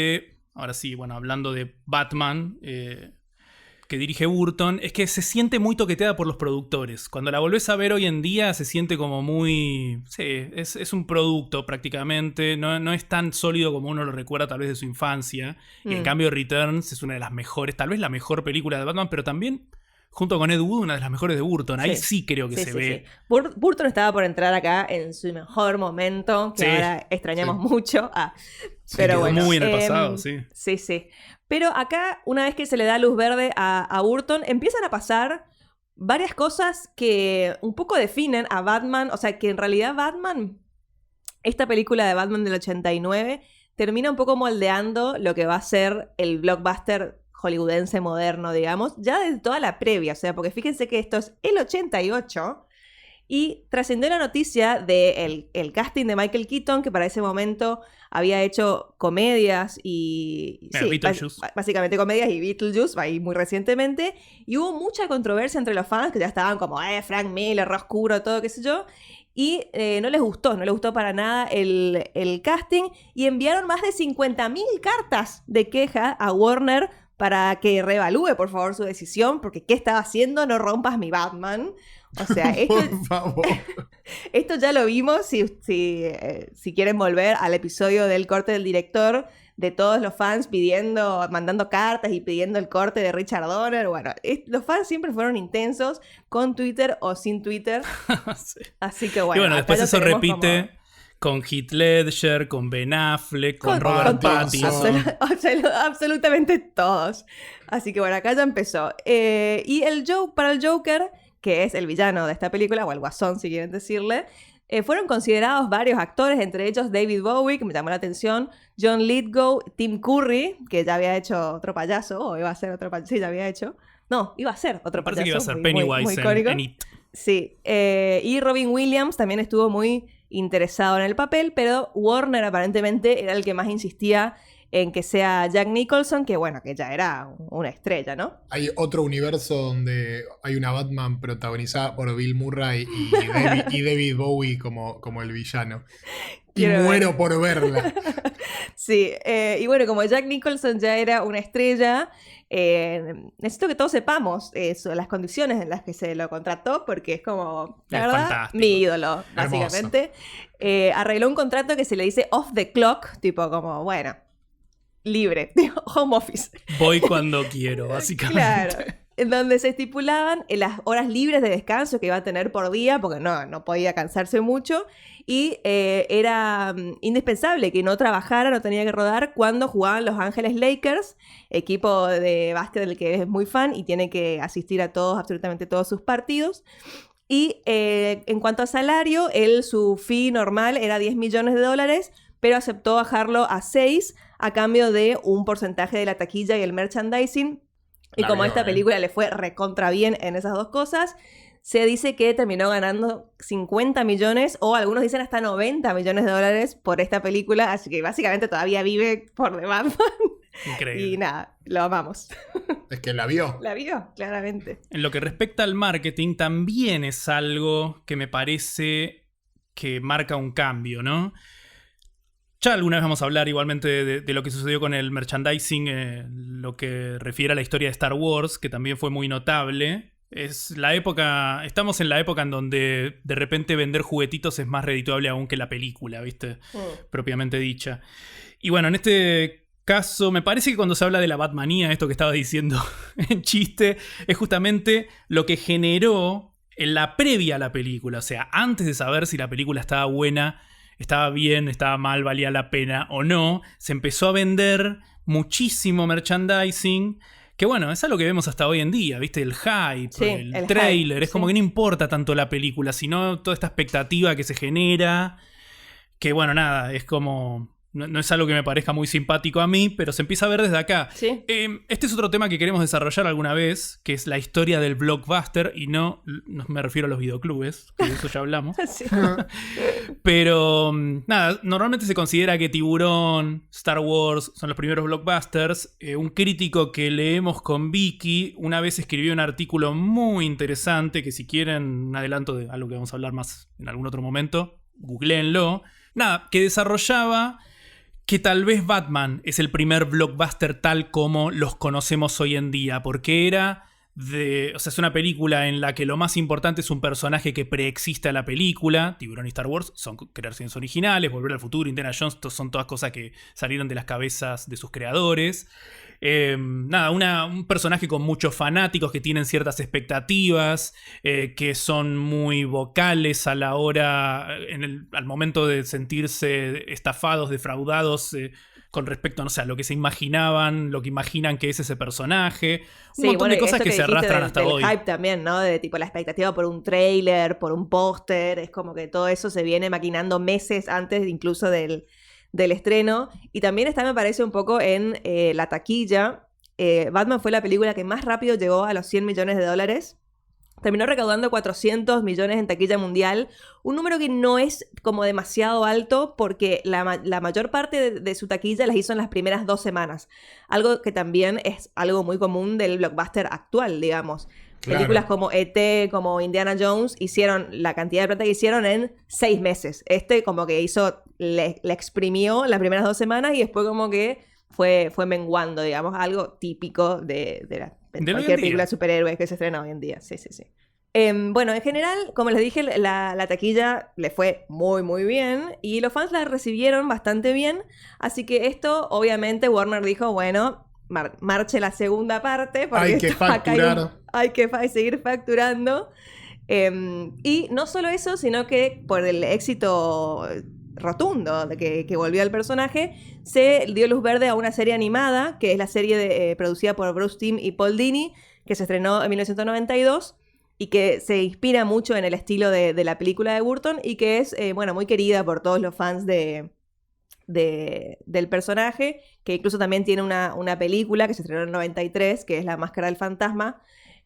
ahora sí, bueno, hablando de Batman... que dirige Burton, es que se siente muy toqueteada por los productores. Cuando la volvés a ver hoy en día se siente como muy... Sí, es un producto prácticamente, no es tan sólido como uno lo recuerda tal vez de su infancia. Y en cambio Returns es una de las mejores, tal vez la mejor película de Batman, pero también, junto con Ed Wood, una de las mejores de Burton. Ahí sí creo que se ve. Sí. Burton estaba por entrar acá en su mejor momento, que ahora extrañamos mucho. Pero bueno. Muy en el pasado, sí. Sí. Pero acá, una vez que se le da luz verde a Burton, empiezan a pasar varias cosas que un poco definen a Batman. O sea, que en realidad Batman, esta película de Batman del 89, termina un poco moldeando lo que va a ser el blockbuster hollywoodense moderno, digamos, ya desde toda la previa. O sea, porque fíjense que esto es el 88... Y trascendió la noticia del el casting de Michael Keaton, que para ese momento había hecho comedias y... básicamente comedias y Beetlejuice, ahí muy recientemente. Y hubo mucha controversia entre los fans, que ya estaban como, Frank Miller, oscuro, todo, qué sé yo. Y no les gustó para nada el casting. Y enviaron más de 50.000 cartas de queja a Warner para que reevalúe, por favor, su decisión. Porque ¿qué estaba haciendo? No rompas mi Batman. O sea, por favor. Esto ya lo vimos, si quieren volver al episodio del corte del director, de todos los fans mandando cartas y pidiendo el corte de Richard Donner. Bueno, los fans siempre fueron intensos, con Twitter o sin Twitter. Sí. Así que bueno. Y bueno, después eso repite con Heath Ledger, con Ben Affleck, con Robert Pattinson. Absolutamente todos. Así que bueno, acá ya empezó. Y para el Joker, que es el villano de esta película, o el guasón si quieren decirle, fueron considerados varios actores, entre ellos David Bowie, que me llamó la atención, John Lithgow, Tim Curry, que ya había hecho otro payaso, o iba a ser otro payaso, sí, ya había hecho. No, iba a ser otro payaso. Parece que iba a ser Pennywise muy icónico. en It. Sí, y Robin Williams también estuvo muy interesado en el papel, pero Warner aparentemente era el que más insistía en que sea Jack Nicholson, que bueno, que ya era una estrella, ¿no? Hay otro universo donde hay una Batman protagonizada por Bill Murray y David Bowie como el villano. Y Quiero muero ver. por verla. Sí, y bueno, como Jack Nicholson ya era una estrella, necesito que todos sepamos eso, las condiciones en las que se lo contrató, porque es como, la Es verdad, fantástico. mi ídolo, Hermoso. básicamente. Arregló un contrato que se le dice off the clock, tipo como, bueno, libre, home office. Voy cuando quiero, básicamente. Claro. En donde se estipulaban las horas libres de descanso que iba a tener por día, porque no podía cansarse mucho, y era indispensable que no trabajara, no tenía que rodar cuando jugaban Los Ángeles Lakers, equipo de básquet del que es muy fan y tiene que asistir a todos, absolutamente todos sus partidos. Y en cuanto a salario, su fee normal era $10 millones, pero aceptó bajarlo a 6 a cambio de un porcentaje de la taquilla y el merchandising. Y La como a vio, esta película le fue recontra bien en esas dos cosas, se dice que terminó ganando 50 millones o algunos dicen hasta 90 millones de dólares por esta película, así que básicamente todavía vive por The Batman. Increíble. Y nada, lo amamos. Es que la vio. La vio, claramente. En lo que respecta al marketing, también es algo que me parece que marca un cambio, ¿no? Ya alguna vez vamos a hablar igualmente de lo que sucedió con el merchandising, lo que refiere a la historia de Star Wars, que también fue muy notable. Es la época, estamos en la época en donde de repente vender juguetitos es más redituable aún que la película, ¿viste? Propiamente dicha. Y bueno, en este caso, me parece que cuando se habla de la Batmanía, esto que estaba diciendo en chiste, es justamente lo que generó en la previa a la película. O sea, antes de saber si la película estaba buena, estaba bien, estaba mal, valía la pena o no, se empezó a vender muchísimo merchandising, que bueno, es algo que vemos hasta hoy en día, ¿viste? El hype, Sí, el el trailer, hype, es como sí. que no importa tanto la película, sino toda esta expectativa que se genera, que bueno, nada, es como... No es algo que me parezca muy simpático a mí, pero se empieza a ver desde acá. Sí. Este es otro tema que queremos desarrollar alguna vez, que es la historia del blockbuster, y no me refiero a los videoclubes, que de eso ya hablamos. Sí. Pero nada, normalmente se considera que Tiburón, Star Wars son los primeros blockbusters. Un crítico que leemos con Vicky una vez escribió un artículo muy interesante, que si quieren un adelanto de algo que vamos a hablar más en algún otro momento, googleenlo. Nada, que desarrollaba que tal vez Batman es el primer blockbuster tal como los conocemos hoy en día, porque o sea, es una película en la que lo más importante es un personaje que preexiste a la película. Tiburón y Star Wars son creaciones originales, Volver al Futuro, Indiana Jones, son todas cosas que salieron de las cabezas de sus creadores. Nada, un personaje con muchos fanáticos que tienen ciertas expectativas, que son muy vocales a la hora, al momento de sentirse estafados, defraudados, con respecto, no sé, a lo que se imaginaban, lo que imaginan que es ese personaje. Un montón de cosas esto que se dijiste arrastran del hasta hype hoy. también, ¿no? De tipo la expectativa por un tráiler, por un póster, es como que todo eso se viene maquinando meses antes incluso del estreno. Y también está, me parece, un poco en la taquilla. Batman fue la película que más rápido llegó a los $100 millones. Terminó recaudando 400 millones en taquilla mundial, un número que no es como demasiado alto porque la mayor parte de su taquilla las hizo en las primeras 2 semanas. Algo que también es algo muy común del blockbuster actual, digamos. Claro. Películas como E.T., como Indiana Jones, hicieron la cantidad de plata que hicieron en 6 meses. Como que le exprimió las primeras 2 semanas y después como que fue menguando, digamos, algo típico de cualquier película de superhéroes que se estrena hoy en día. Sí. Bueno, en general, como les dije, la taquilla le fue muy, muy bien y los fans la recibieron bastante bien. Así que esto, obviamente, Warner dijo, bueno, marche la segunda parte. Porque Hay que facturar. Hay que seguir facturando. Y no solo eso, sino que por el éxito rotundo de que volvió al personaje, se dio luz verde a una serie animada, que es la serie producida por Bruce Timm y Paul Dini, que se estrenó en 1992 y que se inspira mucho en el estilo de la película de Burton y que es, bueno, muy querida por todos los fans del personaje, que incluso también tiene una película que se estrenó en 93, que es La Máscara del Fantasma,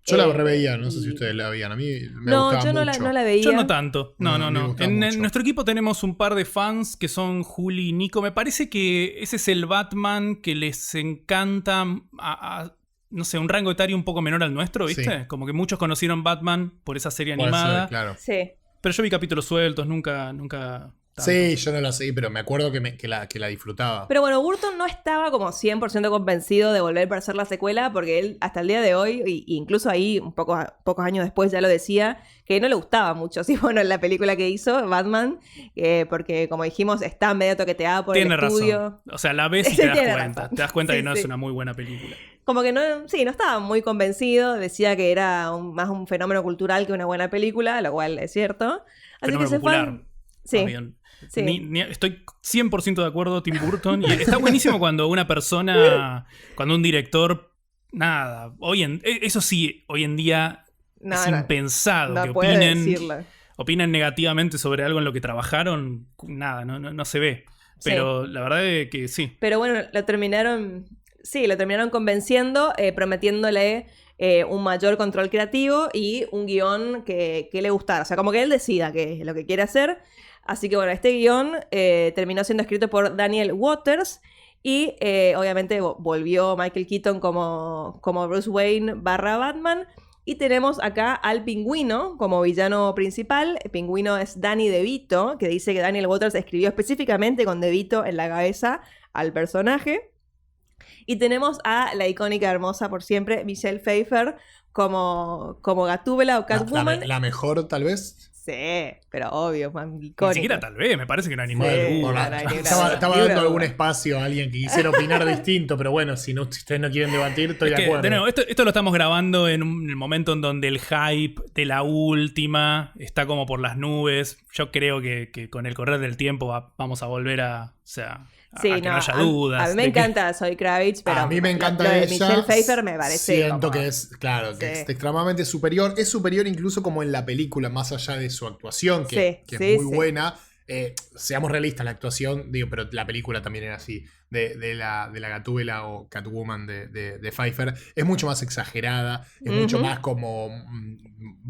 Yo la reveía, no sé si ustedes la veían. A mí me gustaba yo mucho. no la veía. Yo no tanto. No. Me gustaba En mucho. nuestro equipo tenemos un par de fans que son Juli y Nico. Me parece que ese es el Batman que les encanta no sé, un rango etario un poco menor al nuestro, ¿viste? Sí. Como que muchos conocieron Batman por esa serie Puede ser, animada. claro. Sí. Pero yo vi capítulos sueltos, nunca tanto. Sí, yo no la seguí, pero me acuerdo que la disfrutaba. Pero bueno, Burton no estaba como 100% convencido de volver para hacer la secuela, porque él hasta el día de hoy, e incluso ahí, pocos años después ya lo decía, que no le gustaba mucho, sí, bueno, en la película que hizo, Batman, porque como dijimos, está medio toqueteada por Tiene el estudio. razón. O sea, la ves y Sí, te das tiene cuenta. razón. Te das cuenta Sí, que no sí. es una muy buena película. Como que no estaba muy convencido, decía que era más un fenómeno cultural que una buena película, lo cual es cierto. Así Fenómeno que se popular. fue. Sí. Más bien. Sí. Estoy 100% de acuerdo, Tim Burton. Y está buenísimo cuando cuando un director, nada, eso sí, hoy en día No, es impensado no que puede opinen decirlo. negativamente sobre algo en lo que trabajaron. Nada, no se ve. Pero la verdad es que sí. Pero bueno, lo terminaron convenciendo, prometiéndole un mayor control creativo y un guión que le gustara. O sea, como que él decida qué es lo que quiere hacer. Así que bueno, este guión terminó siendo escrito por Daniel Waters y obviamente volvió Michael Keaton como Bruce Wayne / Batman. Y tenemos acá al Pingüino como villano principal. El Pingüino es Danny DeVito, que dice que Daniel Waters escribió específicamente con DeVito en la cabeza al personaje. Y tenemos a la icónica, hermosa por siempre, Michelle Pfeiffer como Gatúbela o Catwoman. La mejor, tal vez. Sí, pero obvio, man, Ni icónica. siquiera tal vez, me parece que no hay ninguna Sí, duda. no hay ninguna Estaba duda. dando algún espacio a alguien que quisiera opinar distinto, pero bueno, si ustedes no quieren debatir, estoy Es de que, acuerdo. de nuevo, esto lo estamos grabando en el momento en donde el hype de la última está como por las nubes. Yo creo que con el correr del tiempo vamos a volver a Sí, que no haya a dudas. mí me de que- encanta Zoe Kravitz, pero A mí me encanta lo de ella. Michelle Pfeiffer me parece Siento como- que es, claro, que Sí. es extremadamente superior. Es superior incluso como en la película, más allá de su actuación, que Sí, es sí, muy sí. buena. Seamos realistas, la actuación, digo, pero la película también era así, de la Gatúbela o Catwoman de Pfeiffer, es mucho más exagerada, es mucho más como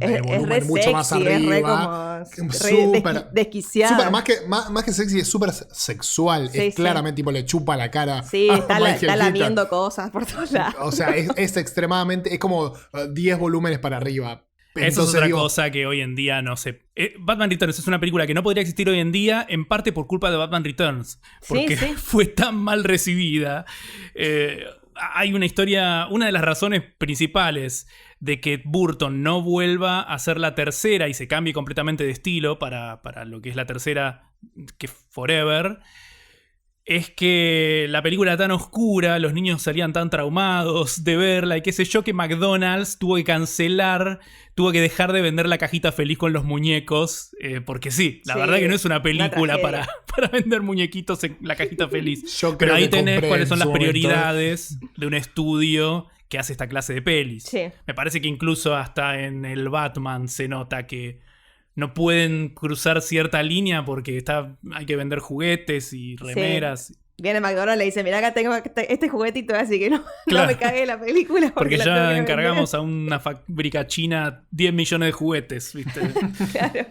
el volumen re mucho más sexy, es re arriba. como Súper- desquiciada. Más que sexy, es súper sexual. Sí, es sí. claramente tipo le chupa la cara. Sí, a está Michael Keaton. lamiendo cosas por todos lados. O sea, es extremadamente. Es como 10 volúmenes para arriba. Eso es Entonces, otra digo, cosa que hoy en día no sé. Batman Returns es una película que no podría existir hoy en día, en parte por culpa de Batman Returns. Porque Sí, sí. fue tan mal recibida. Hay una historia. Una de las razones principales de que Burton no vuelva a hacer la tercera y se cambie completamente de estilo para lo que es la tercera, que Forever, es que la película era tan oscura, los niños salían tan traumados de verla y qué sé yo, que McDonald's tuvo que dejar de vender la cajita feliz con los muñecos, porque sí, la Sí, verdad que no es una una película tragedia. para vender muñequitos en la cajita feliz. yo creo Pero ahí que tenés compré cuáles son en las su momento. prioridades de un estudio que hace esta clase de pelis. Sí. Me parece que incluso hasta en el Batman se nota que no pueden cruzar cierta línea porque hay que vender juguetes y remeras. Viene McDonald's y le dice, mirá, acá tengo este juguetito, así que no Claro. me cague la película. Porque la tengo ya que encargamos a una fábrica china 10 millones de juguetes, ¿viste? vender". Claro.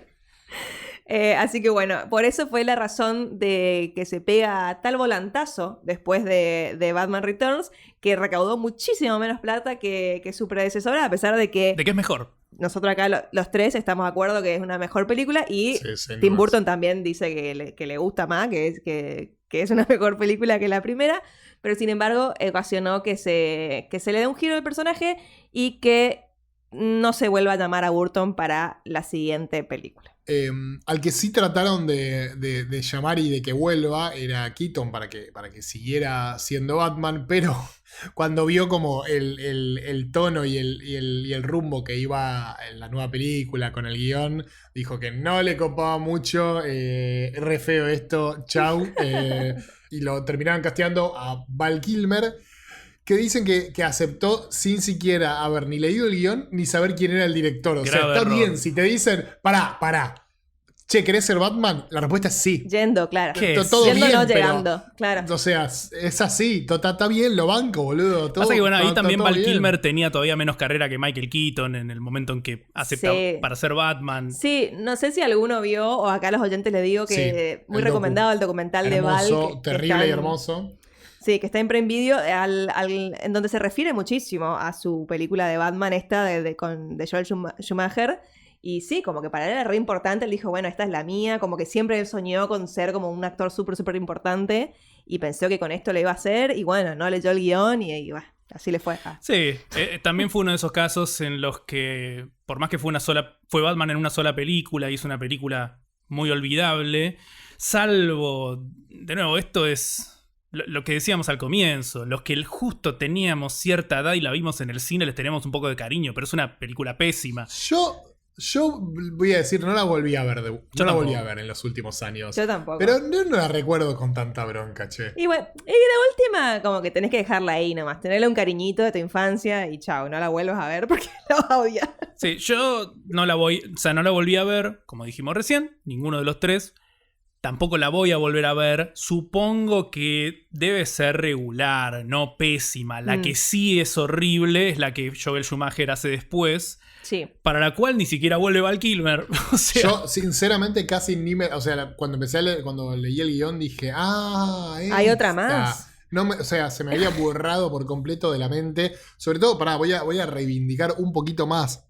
Así que bueno, por eso fue la razón de que se pega tal volantazo después de Batman Returns, que recaudó muchísimo menos plata que su predecesora, a pesar de que ¿De qué es mejor? nosotros acá los tres estamos de acuerdo que es una mejor película y Sí, sin Tim dudas. Burton también dice que le gusta más, que es una mejor película que la primera, pero sin embargo ocasionó que se le dé un giro al personaje y que no se vuelva a llamar a Burton para la siguiente película. Al que sí trataron de llamar y de que vuelva era Keaton para que siguiera siendo Batman, pero cuando vio como el tono y el rumbo que iba en la nueva película con el guión, dijo que no le copaba mucho, re feo esto, chau, y lo terminaron casteando a Val Kilmer, que dicen que aceptó sin siquiera haber ni leído el guión ni saber quién era el director. O sea, Grave está error. bien si te dicen, pará, che, ¿querés ser Batman? La respuesta es sí. Yendo, claro. ¿Qué es? Todo Yendo, bien, no pero- llegando, claro. O sea, es así, está bien, lo banco, boludo. Todo, Pasa que bueno, ahí está también todo Val bien. Kilmer tenía todavía menos carrera que Michael Keaton en el momento en que acepta Sí. para ser Batman. Sí, no sé si alguno vio, o acá a los oyentes les digo que Sí, muy el recomendado el documental de Val. Hermoso, que terrible está y en- hermoso. Sí, que está en Prime Video, en donde se refiere muchísimo a su película de Batman esta de Joel Schumacher. Y sí, como que para él era re importante, él dijo, bueno, esta es la mía, como que siempre él soñó con ser como un actor súper, súper importante y pensó que con esto le iba a hacer y bueno, no leyó el guión y bueno, así le fue. Ah. Sí, también fue uno de esos casos en los que, por más que fue Batman en una sola película, hizo una película muy olvidable, salvo, de nuevo, esto es lo que decíamos al comienzo, los que justo teníamos cierta edad y la vimos en el cine, les tenemos un poco de cariño, pero es una película pésima. Yo voy a decir, no la volví a ver, no la tampoco. volví a ver en los últimos años. Yo tampoco. Pero no la recuerdo con tanta bronca, che. Y bueno, y la última, como que tenés que dejarla ahí nomás, tenerle un cariñito de tu infancia y chao, no la vuelvas a ver porque la vas a odiar. Sí, yo no la volví a ver, como dijimos recién, ninguno de los tres. Tampoco la voy a volver a ver. Supongo que debe ser regular, no pésima. La que sí es horrible es la que Joel Schumacher hace después, Sí. para la cual ni siquiera vuelve Val Kilmer. O sea, Yo, sinceramente, casi ni me. O sea, cuando empecé a leer, cuando leí el guión, dije, Hay otra esta. más. No o sea, se me había borrado por completo de la mente. Sobre todo, voy a reivindicar un poquito más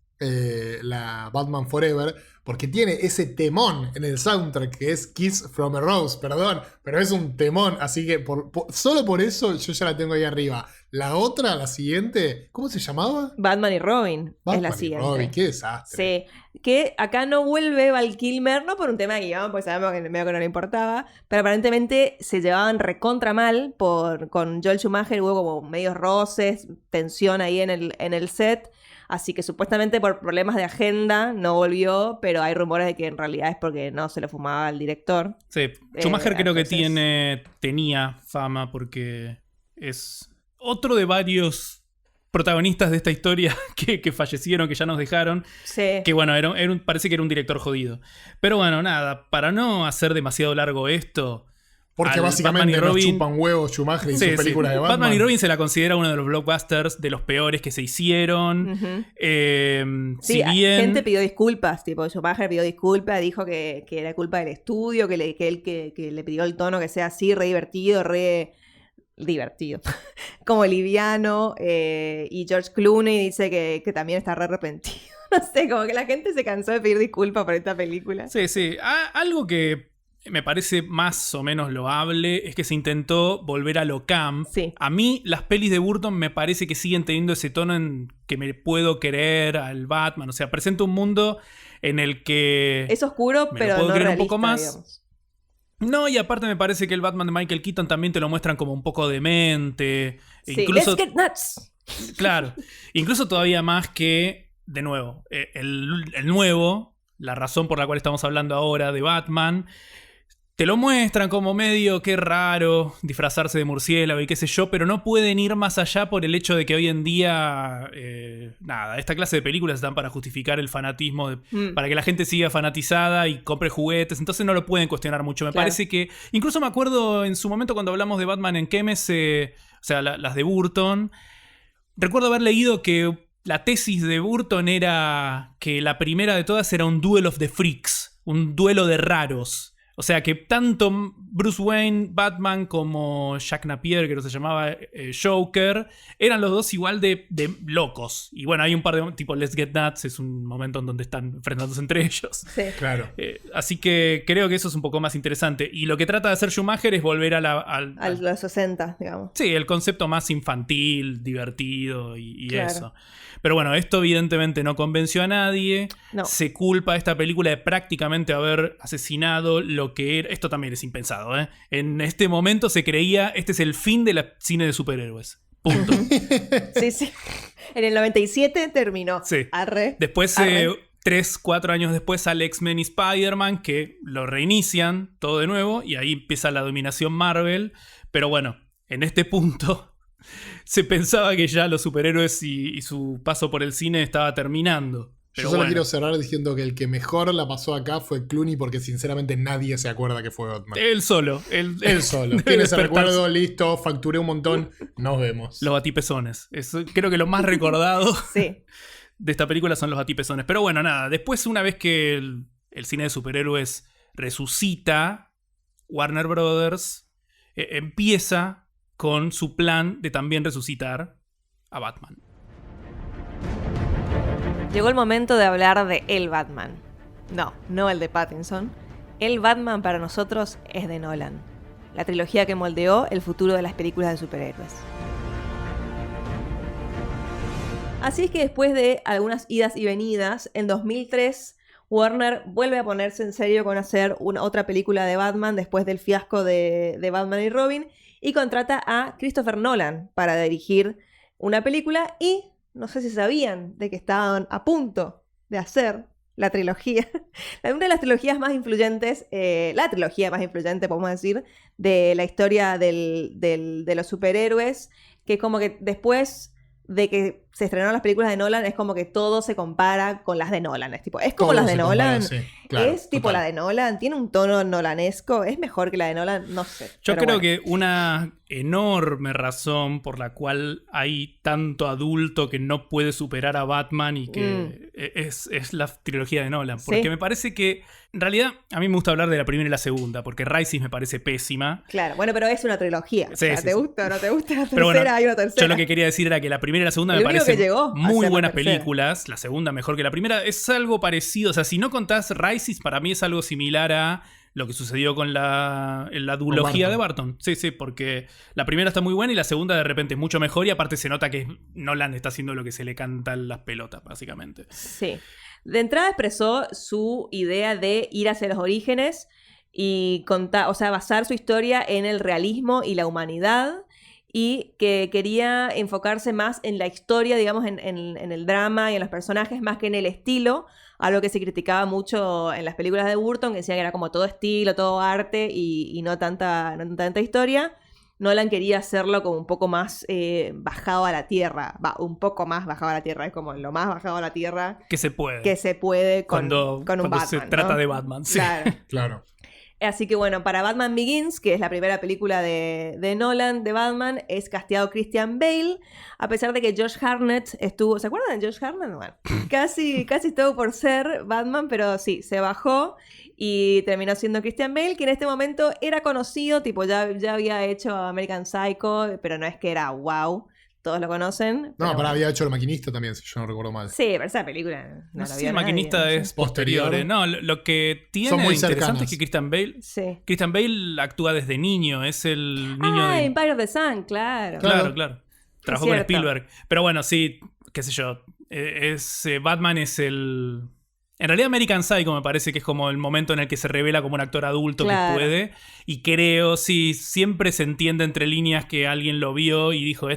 la Batman Forever, porque tiene ese temón en el soundtrack que es Kiss from a Rose, perdón, pero es un temón, así que solo por eso yo ya la tengo ahí arriba. La otra, la siguiente, ¿cómo se llamaba? Batman y Robin Batman es la y siguiente. Robin, qué desastre. Sí, que acá no vuelve Val Kilmer, no por un tema de guión, pues sabemos que medio que no le importaba, pero aparentemente se llevaban recontra mal con Joel Schumacher, hubo como medios roces, tensión ahí en el set, así que supuestamente por problemas de agenda no volvió, pero hay rumores de que en realidad es porque no se lo fumaba al director. sí, Schumacher creo que entonces- tenía fama porque es otro de varios protagonistas de esta historia que fallecieron, que ya nos dejaron. Sí. Que bueno, parece que era un director jodido. Pero bueno, nada, para no hacer demasiado largo esto. Porque al básicamente Batman y nos Robin- chupan huevos Schumacher y Sí, sus películas sí. de Batman. y Robin se la considera uno de los blockbusters de los peores que se hicieron. Ujú. Si Sí, bien. gente pidió disculpas, tipo Schumacher pidió disculpas, dijo que era culpa del estudio, que le pidió el tono que sea así, re divertido, como liviano, y George Clooney dice que también está re arrepentido. No sé, como que la gente se cansó de pedir disculpas por esta película. Sí, sí. Algo que me parece más o menos loable es que se intentó volver a lo camp. Sí. A mí las pelis de Burton me parece que siguen teniendo ese tono en que me puedo querer al Batman. O sea, presenta un mundo en el que... Es oscuro, Me lo pero puedo no creer un realista, poco más. digamos. No, y aparte me parece que el Batman de Michael Keaton también te lo muestran como un poco demente. Sí, Incluso, let's get nuts. claro, incluso todavía más que, de nuevo, el nuevo, la razón por la cual estamos hablando ahora de Batman, te lo muestran como medio que raro disfrazarse de murciélago y qué sé yo, pero no pueden ir más allá por el hecho de que hoy en día, nada, esta clase de películas están para justificar el fanatismo, para que la gente siga fanatizada y compre juguetes, entonces no lo pueden cuestionar mucho. Me Claro. parece que, incluso me acuerdo en su momento cuando hablamos de Batman en Kemes, o sea, las de Burton, recuerdo haber leído que la tesis de Burton era que la primera de todas era un duel of the freaks, un duelo de raros. O sea que tanto Bruce Wayne, Batman, como Jack Napier, que no se llamaba Joker, eran los dos igual de locos. Y bueno, hay un par de... tipo Let's Get Nuts, es un momento en donde están enfrentándose entre ellos. Sí. Claro. Así que creo que eso es un poco más interesante. Y lo que trata de hacer Schumacher es volver a A los 60, digamos. sí, el concepto más infantil, divertido y Claro. eso. Pero bueno, esto evidentemente no convenció a nadie. No. Se culpa a esta película de prácticamente haber asesinado lo que era... Esto también es impensado, ¿eh? En este momento se creía, este es el fin del cine de superhéroes. Punto. Sí, sí. En el 97 terminó. Sí. Arre. Después, Arre. 3-4 años después, sale X-Men y Spider-Man, que lo reinician todo de nuevo, y ahí empieza la dominación Marvel. Pero bueno, en este punto se pensaba que ya los superhéroes y su paso por el cine estaba terminando. Pero Yo solo bueno. quiero cerrar diciendo que el que mejor la pasó acá fue Clooney porque sinceramente nadie se acuerda que fue Batman. Él solo. Él Solo. debe Tiene ese despertarse. recuerdo, listo, facturé un montón, nos vemos. Los batipezones. Creo que lo más recordado Sí. de esta película son los batipezones. Pero bueno, nada. Después, una vez que el cine de superhéroes resucita, Warner Brothers empieza con su plan de también resucitar a Batman. Llegó el momento de hablar de el Batman. No el de Pattinson. El Batman para nosotros es de Nolan. La trilogía que moldeó el futuro de las películas de superhéroes. Así es que después de algunas idas y venidas, en 2003 Warner vuelve a ponerse en serio con hacer otra película de Batman después del fiasco de Batman y Robin y contrata a Christopher Nolan para dirigir una película y no sé si sabían de que estaban a punto de hacer la trilogía, una de las trilogías más influyentes, la trilogía más influyente, podemos decir, de la historia de los superhéroes, que es como que después de que se estrenaron las películas de Nolan, es como que todo se compara con las de Nolan. Es como Todo las de se Nolan. compara, sí, claro, es tipo total. la de Nolan. Tiene un tono nolanesco. Es mejor que la de Nolan. No sé. Yo pero creo bueno. que una enorme razón por la cual hay tanto adulto que no puede superar a Batman y que es la trilogía de Nolan. Porque Sí. me parece que, en realidad, a mí me gusta hablar de la primera y la segunda, porque Rises me parece pésima. Claro, bueno, pero es una trilogía. Sí, O sea, sí, ¿te sí. gusta o no te gusta? La Pero bueno, tercera, hay una tercera. Yo lo que quería decir era que la primera y la segunda El me único parecen que llegó a muy ser la buenas tercera. películas. La segunda mejor que la primera. Es algo parecido. O sea, si no contás Rises, para mí es algo similar a lo que sucedió con la duología de Barton. Sí, sí, porque la primera está muy buena y la segunda de repente es mucho mejor y aparte se nota que Nolan está haciendo lo que se le cantan las pelotas, básicamente. Sí. De entrada expresó su idea de ir hacia los orígenes y contar, o sea, basar su historia en el realismo y la humanidad y que quería enfocarse más en la historia, digamos, en el drama y en los personajes, más que en el estilo, algo que se criticaba mucho en las películas de Burton, que decían que era como todo estilo, todo arte y no tanta historia. Nolan quería hacerlo como un poco más bajado a la tierra. Un poco más bajado a la tierra. Es como lo más bajado a la tierra Que se puede. que se puede con un cuando Batman. se trata ¿no? de Batman, sí. Claro. Claro. Así que bueno, para Batman Begins, que es la primera película de Nolan, de Batman, es casteado Christian Bale, a pesar de que Josh Hartnett estuvo... ¿Se acuerdan de Josh Hartnett? Bueno, casi estuvo por ser Batman, pero sí, se bajó y terminó siendo Christian Bale, que en este momento era conocido, tipo ya había hecho American Psycho, pero no es que era wow, todos lo conocen. No, pero pero bueno. había hecho El Maquinista también, si yo no recuerdo mal. Sí, pero esa película no No la sé vio si el nadie, maquinista no sé. es posterior. Posterior. No, lo que tiene Son de muy interesante cercanas. es que Sí. Christian Bale actúa desde niño. Es el niño de... Empire of the Sun, claro. Claro. Trabajó con cierto. Spielberg. Pero bueno, sí, qué sé yo. Batman es el... En realidad American Psycho me parece que es como el momento en el que se revela como un actor adulto Claro. que puede. Y creo, sí, siempre se entiende entre líneas que alguien lo vio y dijo,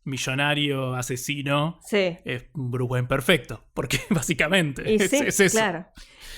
millonario, asesino, Sí. es un Bruce Wayne perfecto. Porque básicamente Y es, sí, es eso. claro.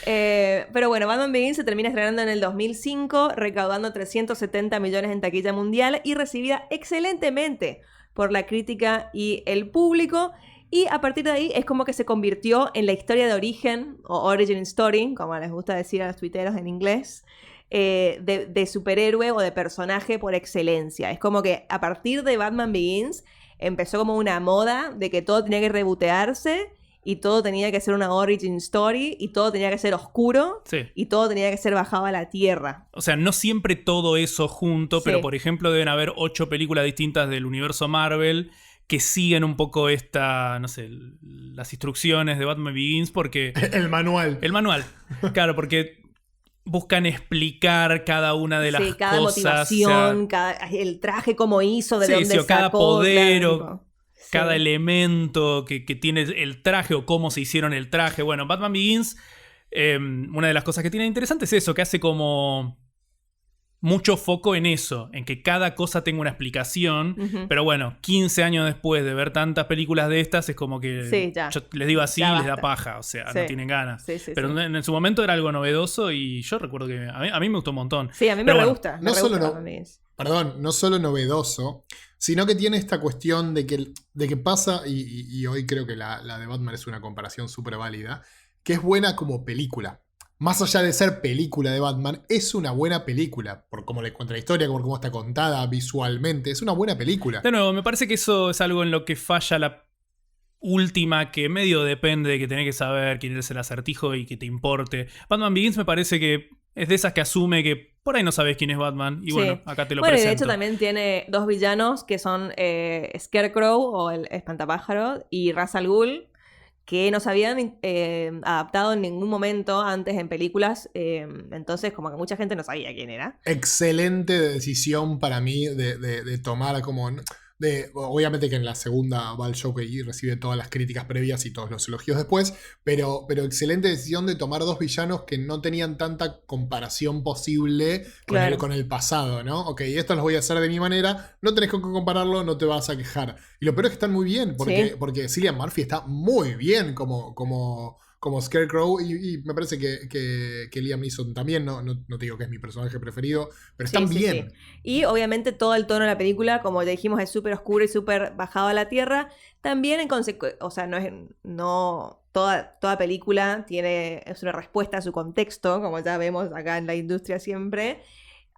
Pero bueno, Batman Begins se termina estrenando en el 2005, recaudando 370 millones en taquilla mundial y recibida excelentemente por la crítica y el público. Y a partir de ahí es como que se convirtió en la historia de origen, o origin story, como les gusta decir a los tuiteros en inglés, de superhéroe o de personaje por excelencia. Es como que a partir de Batman Begins empezó como una moda de que todo tenía que rebotearse y todo tenía que ser una origin story y todo tenía que ser oscuro Sí. y todo tenía que ser bajado a la tierra. O sea, no siempre todo eso junto, Sí. pero por ejemplo deben haber 8 películas distintas del universo Marvel que siguen un poco no sé, las instrucciones de Batman Begins porque... El manual. El manual. Claro, porque buscan explicar cada una de las Sí, cada cosas. motivación, el traje como hizo, de Sí, dónde sí, o cada sacó, poder claro, o tipo, sí. cada elemento que tiene el traje o cómo se hicieron el traje. Bueno, Batman Begins, una de las cosas que tiene interesante es eso, que hace como mucho foco en eso, en que cada cosa tenga una explicación. Ujú. Pero bueno, 15 años después de ver tantas películas de estas, es como que Sí, ya. yo les digo así Ya y les da basta. paja, o sea, Sí. no tienen ganas. Sí, sí, Pero sí. en su momento era algo novedoso y yo recuerdo que a mí me gustó un montón. Sí, a mí me Pero re bueno, gusta. no me re solo gusta no- Batman Begins. perdón, no solo novedoso, sino que tiene esta cuestión de que pasa, y hoy creo que la de Batman es una comparación súper válida, que es buena como película. Más allá de ser película de Batman, es una buena película. Por cómo le cuenta la historia, por cómo está contada visualmente. Es una buena película. De nuevo, me parece que eso es algo en lo que falla la última, que medio depende de que tenés que saber quién es el acertijo y que te importe. Batman Begins me parece que es de esas que asume que por ahí no sabes quién es Batman. Y bueno, acá te lo presento. Y de hecho también tiene dos villanos que son Scarecrow o el espantapájaro y Ra's al Ghul, que no se habían adaptado en ningún momento antes en películas, entonces como que mucha gente no sabía quién era. Excelente decisión para mí de tomar como... obviamente que en la segunda va al Joker y recibe todas las críticas previas y todos los elogios después, pero excelente decisión de tomar dos villanos que no tenían tanta comparación posible con el pasado, ¿no? Ok, esto los voy a hacer de mi manera, no tenés con qué compararlo, no te vas a quejar. Y lo peor es que están muy bien, porque Cillian Murphy está muy bien como Scarecrow y me parece que Liam Neeson también, no te digo que es mi personaje preferido, pero están bien. Sí. Y obviamente todo el tono de la película, como ya dijimos, es súper oscuro y súper bajado a la tierra. También en consecuencia, o sea, toda película es una respuesta a su contexto, como ya vemos acá en la industria siempre.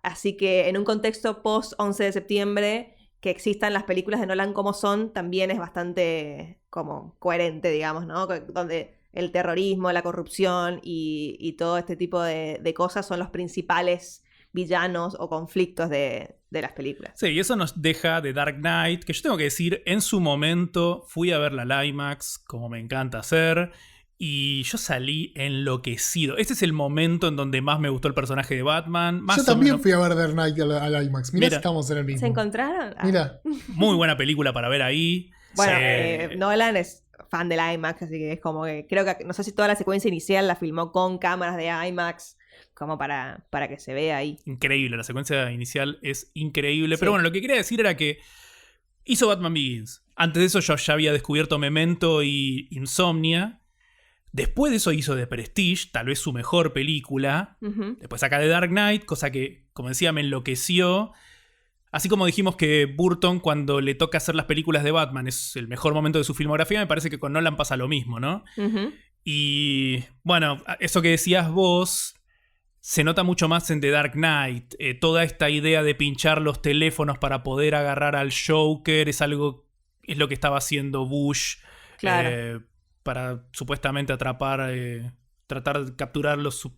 Así que en un contexto post 11 de septiembre, que existan las películas de Nolan como son, también es bastante como coherente, digamos, ¿no? Donde el terrorismo, la corrupción y todo este tipo de cosas son los principales villanos o conflictos de las películas. Sí, y eso nos deja de Dark Knight, que yo tengo que decir, en su momento fui a ver la IMAX, como me encanta hacer, y yo salí enloquecido. Este es el momento en donde más me gustó el personaje de Batman. Yo también fui a ver Dark Knight a la IMAX. Mira si estamos en el mismo. ¿Se encontraron? Mira. Muy buena película para ver ahí. Bueno, Nolan es fan del IMAX, así que es como que creo que no sé si toda la secuencia inicial la filmó con cámaras de IMAX como para que se vea ahí. Increíble, la secuencia inicial es increíble. Sí. Pero bueno, lo que quería decir era que hizo Batman Begins. Antes de eso yo ya había descubierto Memento y Insomnia. Después de eso hizo The Prestige, tal vez su mejor película. Uh-huh. Después saca The Dark Knight, cosa que, como decía, me enloqueció. Así como dijimos que Burton, cuando le toca hacer las películas de Batman, es el mejor momento de su filmografía, me parece que con Nolan pasa lo mismo, ¿no? Uh-huh. Y bueno, eso que decías vos se nota mucho más en The Dark Knight. Toda esta idea de pinchar los teléfonos para poder agarrar al Joker es lo que estaba haciendo Bush. Claro. Para supuestamente tratar de capturar los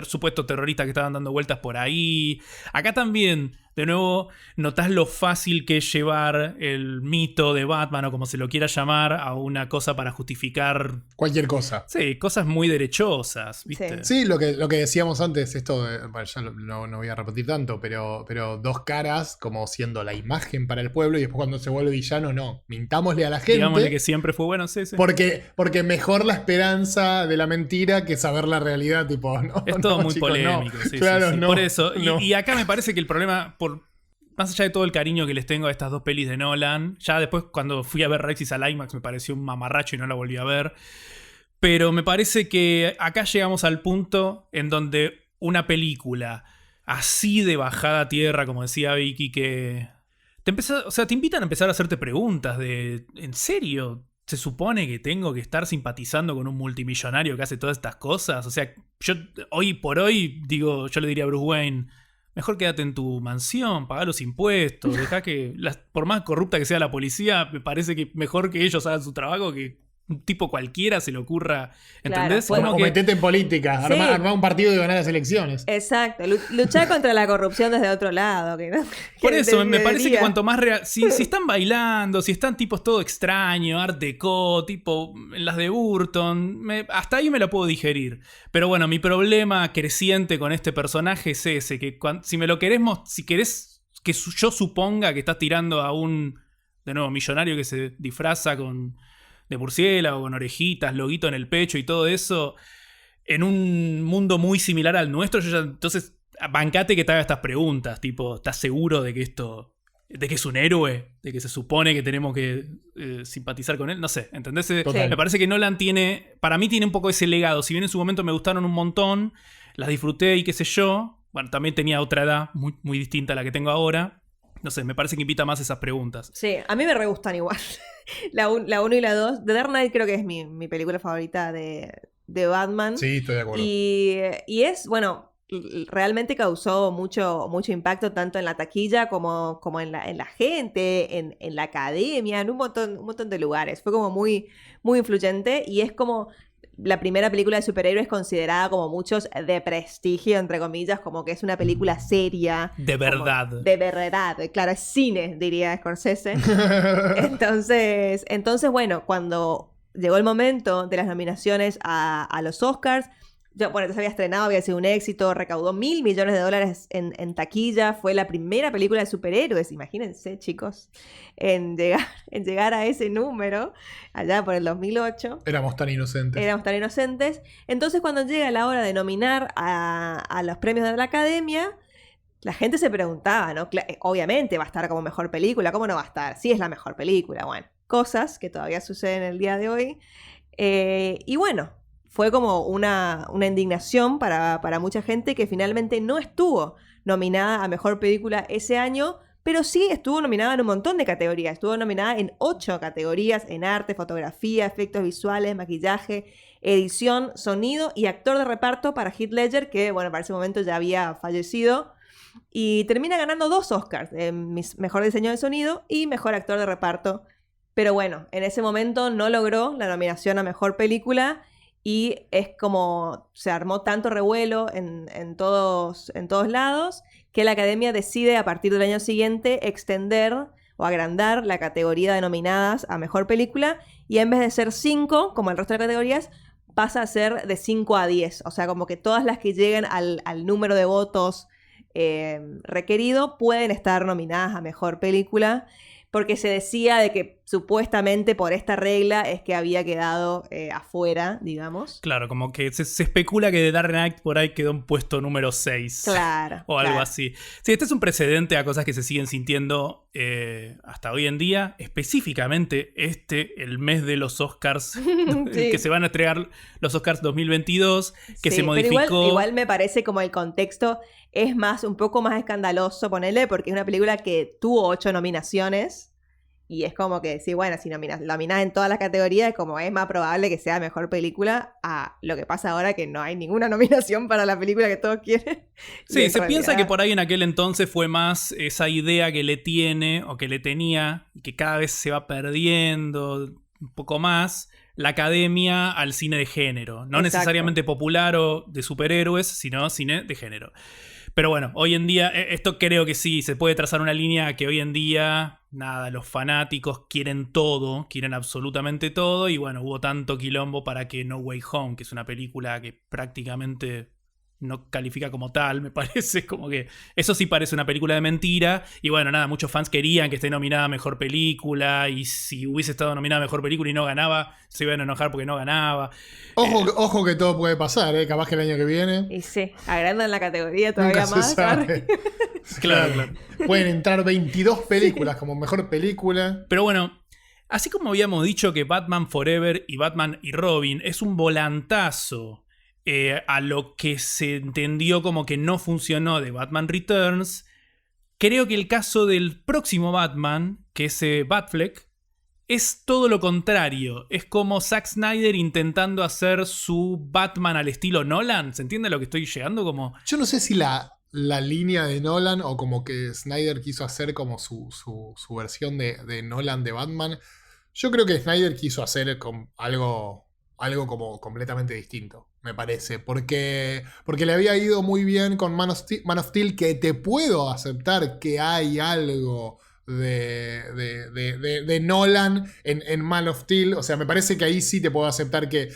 supuestos terroristas que estaban dando vueltas por ahí. Acá también, de nuevo, notás lo fácil que es llevar el mito de Batman, o como se lo quiera llamar, a una cosa para justificar... cualquier cosa. Sí, cosas muy derechosas, ¿viste? Sí, lo que decíamos antes, esto, ya no voy a repetir tanto, pero dos caras como siendo la imagen para el pueblo y después cuando se vuelve villano, no. Mintámosle a la gente. Digámosle que siempre fue bueno, sí. Porque mejor la esperanza de la mentira que saber la realidad, tipo, ¿no? Es todo muy chicos, polémico, no. Sí, claro, sí. No, por eso. No. Y acá me parece que el problema, más allá de todo el cariño que les tengo a estas dos pelis de Nolan, ya después cuando fui a ver Rexis al IMAX me pareció un mamarracho y no la volví a ver. Pero me parece que acá llegamos al punto en donde una película así de bajada a tierra, como decía Vicky, que te invitan a empezar a hacerte preguntas de, ¿en serio? ¿Se supone que tengo que estar simpatizando con un multimillonario que hace todas estas cosas? O sea, yo hoy por hoy, digo, yo le diría a Bruce Wayne, mejor quédate en tu mansión, pagá los impuestos, dejá que, por más corrupta que sea la policía, me parece que mejor que ellos hagan su trabajo que un tipo cualquiera se le ocurra, ¿entendés? Claro, o metete en política, sí. armá un partido y ganar las elecciones. Exacto, luchar contra la corrupción desde otro lado. Por eso, me parece que cuanto más real... Si están bailando, si están tipos todo extraño, Art Deco, tipo en las de Burton, hasta ahí me lo puedo digerir. Pero bueno, mi problema creciente con este personaje es ese, que si querés que yo suponga que estás tirando a un, de nuevo, millonario que se disfraza de murciélago, con orejitas, loguito en el pecho y todo eso, en un mundo muy similar al nuestro, entonces bancate que te haga estas preguntas, tipo, ¿estás seguro de que es un héroe? ¿De que se supone que tenemos que simpatizar con él? No sé, ¿entendés? Me parece que Nolan para mí tiene un poco ese legado, si bien en su momento me gustaron un montón, las disfruté y qué sé yo, bueno, también tenía otra edad muy, muy distinta a la que tengo ahora, no sé, me parece que invita más esas preguntas. Sí, a mí me re gustan igual. La 1 y la 2. The Dark Knight creo que es mi película favorita de Batman. Sí, estoy de acuerdo. Y es, bueno, realmente causó mucho impacto tanto en la taquilla como en la gente, en la academia, en un montón de lugares. Fue como muy, muy influyente y es como la primera película de superhéroes considerada como muchos de prestigio, entre comillas, como que es una película seria. De verdad. De verdad, claro, es cine, diría Scorsese. Entonces, bueno, cuando llegó el momento de las nominaciones a los Oscars, ya se había estrenado, había sido un éxito, recaudó $1.000 millones en taquilla, fue la primera película de superhéroes, imagínense, chicos, en llegar a ese número, allá por el 2008. Éramos tan inocentes. Entonces, cuando llega la hora de nominar a los premios de la Academia, la gente se preguntaba, ¿no? Obviamente va a estar como mejor película, ¿cómo no va a estar? Sí es la mejor película, bueno, cosas que todavía suceden el día de hoy. Y bueno, fue como una indignación para mucha gente que finalmente no estuvo nominada a Mejor Película ese año, pero sí estuvo nominada en un montón de categorías. Estuvo nominada en 8 categorías, en arte, fotografía, efectos visuales, maquillaje, edición, sonido y actor de reparto para Heath Ledger, que bueno, para ese momento ya había fallecido. Y termina ganando 2 Oscars, Mejor Diseño de Sonido y Mejor Actor de Reparto. Pero bueno, en ese momento no logró la nominación a Mejor Película. Y es como se armó tanto revuelo en todos lados que la Academia decide a partir del año siguiente extender o agrandar la categoría de nominadas a Mejor Película y en vez de ser 5, como el resto de categorías, pasa a ser de 5 a 10. O sea, como que todas las que lleguen al número de votos requerido pueden estar nominadas a Mejor Película. Porque se decía de que supuestamente por esta regla es que había quedado afuera, digamos. Claro, como que se especula que The Dark Knight por ahí quedó en puesto número 6. Claro. O algo así. Sí, este es un precedente a cosas que se siguen sintiendo hasta hoy en día. Específicamente el mes de los Oscars, Sí. que se van a entregar los Oscars 2022, que Sí, se modificó. Pero igual me parece como el contexto es un poco más escandaloso, ponele, porque es una película que tuvo 8 nominaciones. Y es como que, sí, bueno, si nominás en todas las categorías, como es más probable que sea mejor película a lo que pasa ahora que no hay ninguna nominación para la película que todos quieren. Sí, se piensa que por ahí en aquel entonces fue más esa idea que le tiene o que le tenía, y que cada vez se va perdiendo un poco más, la academia al cine de género. No Exacto. Necesariamente popular o de superhéroes, sino cine de género. Pero bueno, hoy en día, esto creo que sí, se puede trazar una línea que hoy en día, nada, los fanáticos quieren todo, quieren absolutamente todo, y bueno, hubo tanto quilombo para que No Way Home, que es una película que prácticamente no califica como tal, me parece, como que eso sí parece una película de mentira, y bueno, nada, muchos fans querían que esté nominada a Mejor Película, y si hubiese estado nominada a Mejor Película y no ganaba, se iban a enojar porque no ganaba. Ojo que todo puede pasar, capaz que el año que viene. Y sí, agrandan la categoría todavía Nunca más. se sabe. Claro. Pueden entrar 22 películas como Mejor Película. Pero bueno, así como habíamos dicho que Batman Forever y Batman y Robin es un volantazo a lo que se entendió como que no funcionó de Batman Returns, creo que el caso del próximo Batman, que es Batfleck, es todo lo contrario. Es como Zack Snyder intentando hacer su Batman al estilo Nolan. ¿Se entiende a lo que estoy llegando? Como... Yo no sé si la línea de Nolan o como que Snyder quiso hacer como su versión de Nolan de Batman. Yo creo que Snyder quiso hacer algo como completamente distinto, me parece. Porque le había ido muy bien con Man of Steel, que te puedo aceptar que hay algo de Nolan en Man of Steel. O sea, me parece que ahí sí te puedo aceptar que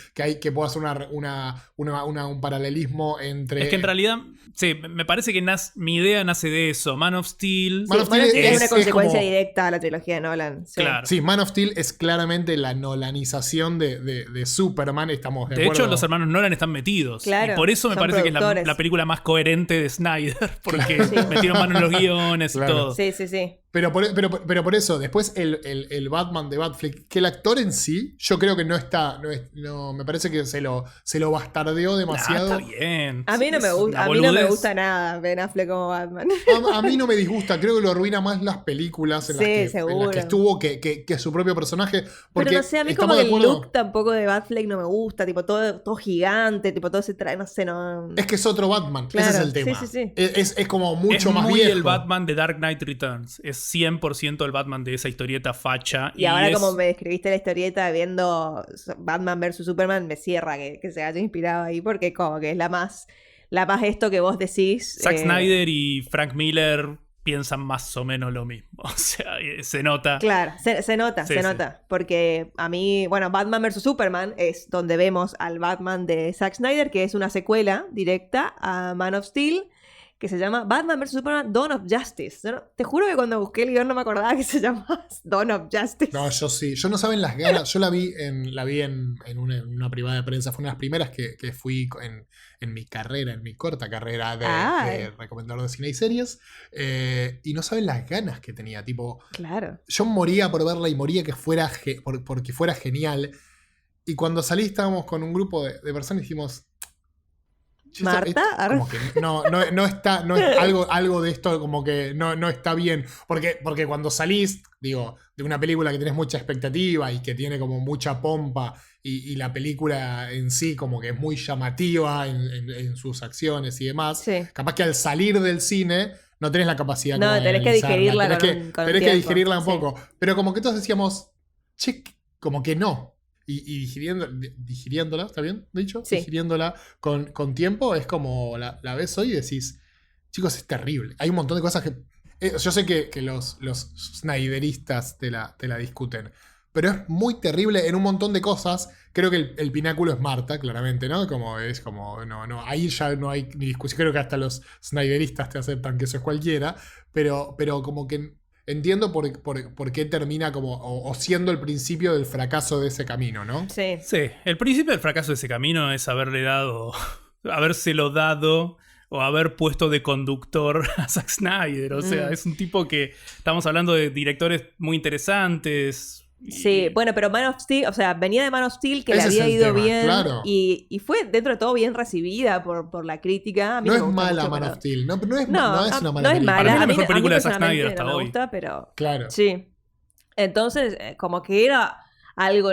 puedo hacer un paralelismo entre... Es que en realidad, sí, me parece que mi idea nace de eso. Man of Steel... Man of Steel es una consecuencia como, directa a la trilogía de Nolan. Sí. Claro. Sí, Man of Steel es claramente la nolanización de Superman, estamos de acuerdo. De hecho, los hermanos Nolan están metidos. Claro, y por eso me parece productores. que es la película más coherente de Snyder. Porque metieron mano en los guiones Claro. y todo. Sí. Pero por eso, después el Batman de Batfleck, que el actor en sí, yo creo que no está. No, me parece que se lo bastardeó demasiado. Está bien. A mí no Es me gusta, una a mí no me boludez. gusta nada Ben Affleck como Batman. A mí no me disgusta, creo que lo arruina más las películas en, Sí, las, que, en seguro. las que estuvo que su propio personaje. Porque Pero no sé, a mí estamos como de que el acuerdo. look tampoco de Batfleck no me gusta, tipo todo gigante, tipo todo ese traje, no sé, no... Es que es otro Batman, Claro, ese es el tema. sí. Es como mucho es más muy viejo. el Batman de Dark Knight Returns. Es 100% el Batman de esa historieta facha. Y ahora es- como me describiste la historieta viendo Batman vs Superman, me cierra que se haya inspirado ahí, porque como que es la más esto que vos decís. Zack Snyder y Frank Miller piensan más o menos lo mismo. O sea, se nota. Claro, se nota, Sí, se sí. nota. Porque a mí, bueno, Batman vs Superman es donde vemos al Batman de Zack Snyder, que es una secuela directa a Man of Steel, que se llama Batman vs Superman Dawn of Justice. Te juro que cuando busqué el guión no me acordaba que se llamaba Dawn of Justice. No, yo sí. Yo no saben las ganas. Yo la vi en una privada de prensa. Fue una de las primeras que fui en mi carrera, en mi corta carrera de recomendador de cine y series. Y no saben las ganas que tenía. Tipo, Claro. yo moría por verla y moría que fuera porque fuera genial. Y cuando salí estábamos con un grupo de personas y dijimos... "Che, Marta, como que no está, no es algo de esto como que no está bien. Porque cuando salís, digo, de una película que tenés mucha expectativa y que tiene como mucha pompa y la película en sí como que es muy llamativa en sus acciones y demás, Sí. capaz que al salir del cine no tenés la capacidad No, como de tenés que analizarla, digerirla tenés con que, un tenés que tiempo, digerirla un sí. poco. Pero como que todos decíamos, che, como que no. Y digiriéndola, ¿está bien dicho? Sí. Digiriéndola con tiempo, es como la ves hoy y decís, chicos, es terrible. Hay un montón de cosas que... yo sé que los Snyderistas te la discuten, pero es muy terrible en un montón de cosas. Creo que el pináculo es Marta, claramente, ¿no? No, ahí ya no hay ni discusión. Creo que hasta los Snyderistas te aceptan que eso es cualquiera, pero como que... Entiendo por qué termina como o siendo el principio del fracaso de ese camino, ¿no? Sí. Sí, el principio del fracaso de ese camino es habérselo dado o haber puesto de conductor a Zack Snyder. O sea, es un tipo que estamos hablando de directores muy interesantes. Sí, bueno, pero Man of Steel, o sea, venía de Man of Steel que le Ese es había el ido tema, bien claro. y fue dentro de todo bien recibida por la crítica. A mí No me es gusta mala mucho, Man pero- of Steel. No es una No mala es película. mala. Para mí es la A mejor película de Zack personalmente Snyder hasta no me hoy. gusta, pero Claro. sí. Entonces, como que era algo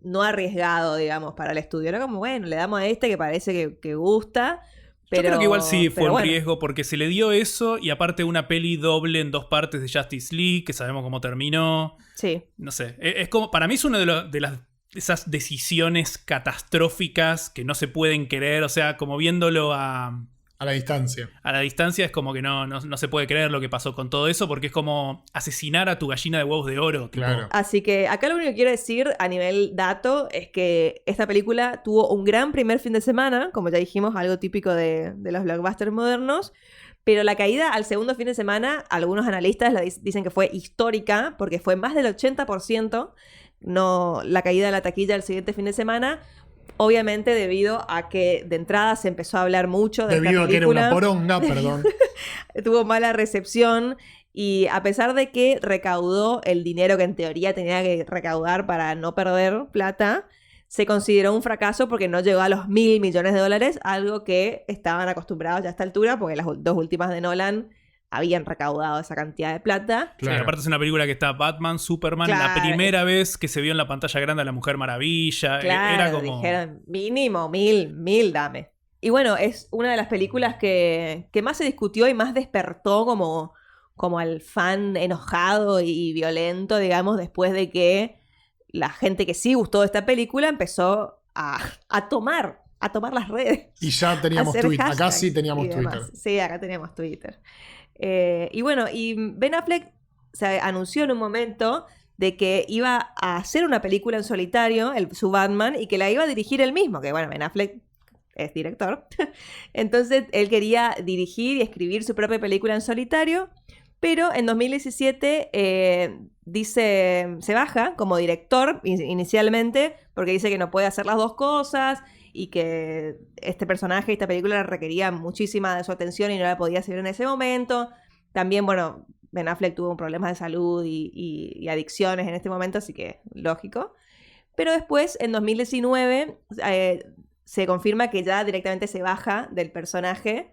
no arriesgado, digamos, para el estudio. Era como, bueno, le damos a este que parece que gusta. Pero, Yo creo que igual sí fue pero un bueno. riesgo porque se le dio eso y aparte una peli doble en 2 partes de Justice League, que sabemos cómo terminó. Sí. No sé, es como, para mí es una de esas decisiones catastróficas que no se pueden querer, o sea, como viéndolo a la distancia. A la distancia es como que no se puede creer lo que pasó con todo eso, porque es como asesinar a tu gallina de huevos de oro. Tipo. Claro. Así que acá lo único que quiero decir a nivel dato es que esta película tuvo un gran primer fin de semana, como ya dijimos, algo típico de los blockbusters modernos, pero la caída al segundo fin de semana, algunos analistas dicen que fue histórica, porque fue más del 80% la caída de la taquilla al siguiente fin de semana. Obviamente debido a que de entrada se empezó a hablar mucho de Debido esta a que era película. una poronga, perdón. Tuvo mala recepción y a pesar de que recaudó el dinero que en teoría tenía que recaudar para no perder plata, se consideró un fracaso porque no llegó a los $1.000 millones, algo que estaban acostumbrados ya a esta altura porque las dos últimas de Nolan habían recaudado esa cantidad de plata. Sí, Claro. aparte es una película que está Batman, Superman, Claro. la primera vez que se vio en la pantalla grande a la Mujer Maravilla. Claro, Era como... dijeron mínimo 1.000 dame. Y bueno, es una de las películas que más se discutió y más despertó como al fan enojado y violento, digamos, después de que la gente que sí gustó de esta película empezó a tomar las redes. Y ya teníamos hacer Twitter. Acá hashtags sí teníamos y demás. Twitter. Sí, acá teníamos Twitter. Y bueno, y Ben Affleck se anunció en un momento de que iba a hacer una película en solitario, su Batman, y que la iba a dirigir él mismo, que bueno, Ben Affleck es director. Entonces él quería dirigir y escribir su propia película en solitario, pero en 2017 se baja como director inicialmente porque dice que no puede hacer las dos cosas y que este personaje, esta película requería muchísima de su atención y no la podía hacer en ese momento. También, bueno, Ben Affleck tuvo problemas de salud y adicciones en este momento, así que lógico. Pero después, en 2019, se confirma que ya directamente se baja del personaje.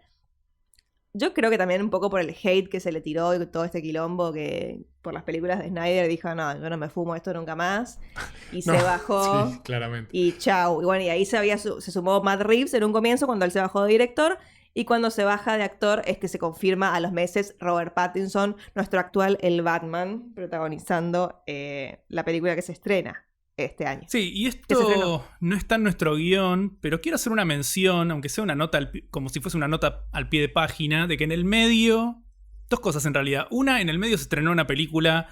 Yo creo que también un poco por el hate que se le tiró y todo este quilombo que por las películas de Snyder dijo, no, yo no me fumo esto nunca más. Y se bajó. Sí, claramente. Y chau. Y bueno, y ahí se sumó Matt Reeves en un comienzo cuando él se bajó de director. Y cuando se baja de actor es que se confirma a los meses Robert Pattinson, nuestro actual El Batman, protagonizando la película que se estrena este año. Sí, y esto no está en nuestro guión, pero quiero hacer una mención, aunque sea una nota, como si fuese una nota al pie de página, de que en el medio, dos cosas en realidad. Una, en el medio se estrenó una película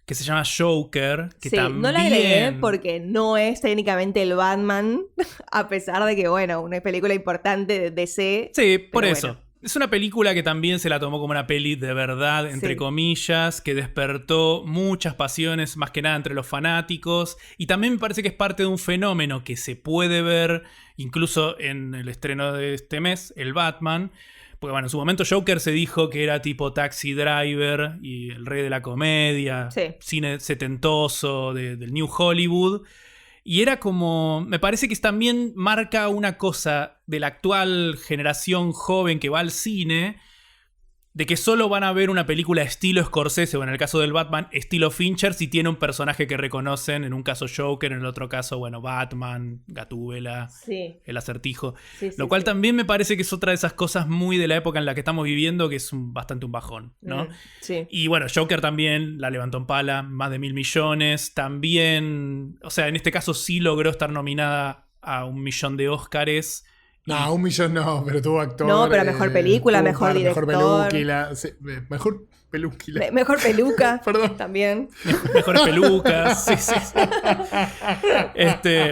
que se llama Joker, que sí, también... no la agregué porque no es técnicamente el Batman, a pesar de que, bueno, una película importante de DC. Sí, por eso. Bueno. Es una película que también se la tomó como una peli de verdad, entre comillas, que despertó muchas pasiones, más que nada entre los fanáticos. Y también me parece que es parte de un fenómeno que se puede ver incluso en el estreno de este mes, el Batman. Porque bueno, en su momento Joker se dijo que era tipo Taxi Driver y el rey de la comedia, cine setentoso del New Hollywood. Y era como, me parece que también marca una cosa de la actual generación joven que va al cine, de que solo van a ver una película estilo Scorsese, o en el caso del Batman, estilo Fincher, si tiene un personaje que reconocen, en un caso Joker, en el otro caso, bueno, Batman, Gatúbela, el Acertijo. Lo cual también me parece que es otra de esas cosas muy de la época en la que estamos viviendo, que es bastante un bajón, ¿no? Y bueno, Joker también la levantó en pala, más de 1.000 millones. También, o sea, en este caso sí logró estar nominada a 1 millón de Óscares. No, 1 millón no, pero tuvo actor. No, pero mejor película, mejor director. Mejor película. Sí, mejor pelúquila. Mejor peluca. Perdón. También. Mejores pelucas. Sí.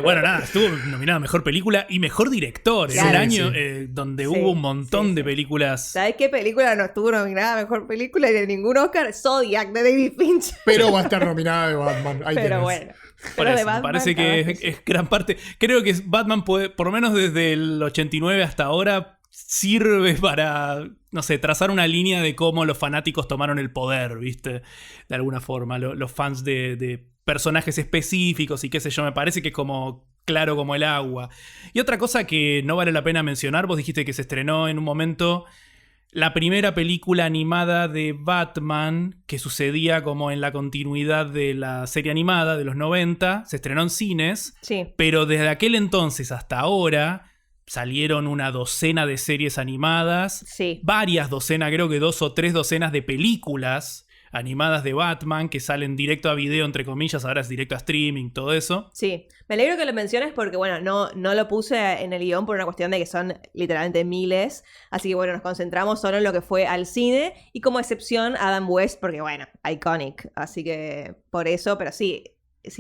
Bueno, nada, estuvo nominada a Mejor Película y Mejor Director. Claro. En el año donde hubo un montón de películas. ¿Sabes qué película no estuvo nominada a Mejor Película y de ningún Oscar? Zodiac, de David Fincher. Pero va a estar nominada de Batman. Ahí pero tenés. Bueno. Por eso, me parece que es gran parte. Creo que Batman puede, por lo menos desde el 89 hasta ahora, sirve para, no sé, trazar una línea de cómo los fanáticos tomaron el poder, ¿viste? De alguna forma, los fans de personajes específicos y qué sé yo, me parece que es como claro como el agua. Y otra cosa que no vale la pena mencionar, vos dijiste que se estrenó en un momento la primera película animada de Batman, que sucedía como en la continuidad de la serie animada de los 90, se estrenó en cines, pero desde aquel entonces hasta ahora salieron una docena de series animadas, varias docenas, creo que 2 o 3 docenas de películas animadas de Batman que salen directo a video, entre comillas, ahora es directo a streaming, todo eso. Sí, me alegro que lo menciones porque, bueno, no lo puse en el guión por una cuestión de que son literalmente miles, así que, bueno, nos concentramos solo en lo que fue al cine y como excepción Adam West porque, bueno, iconic, así que por eso, pero sí,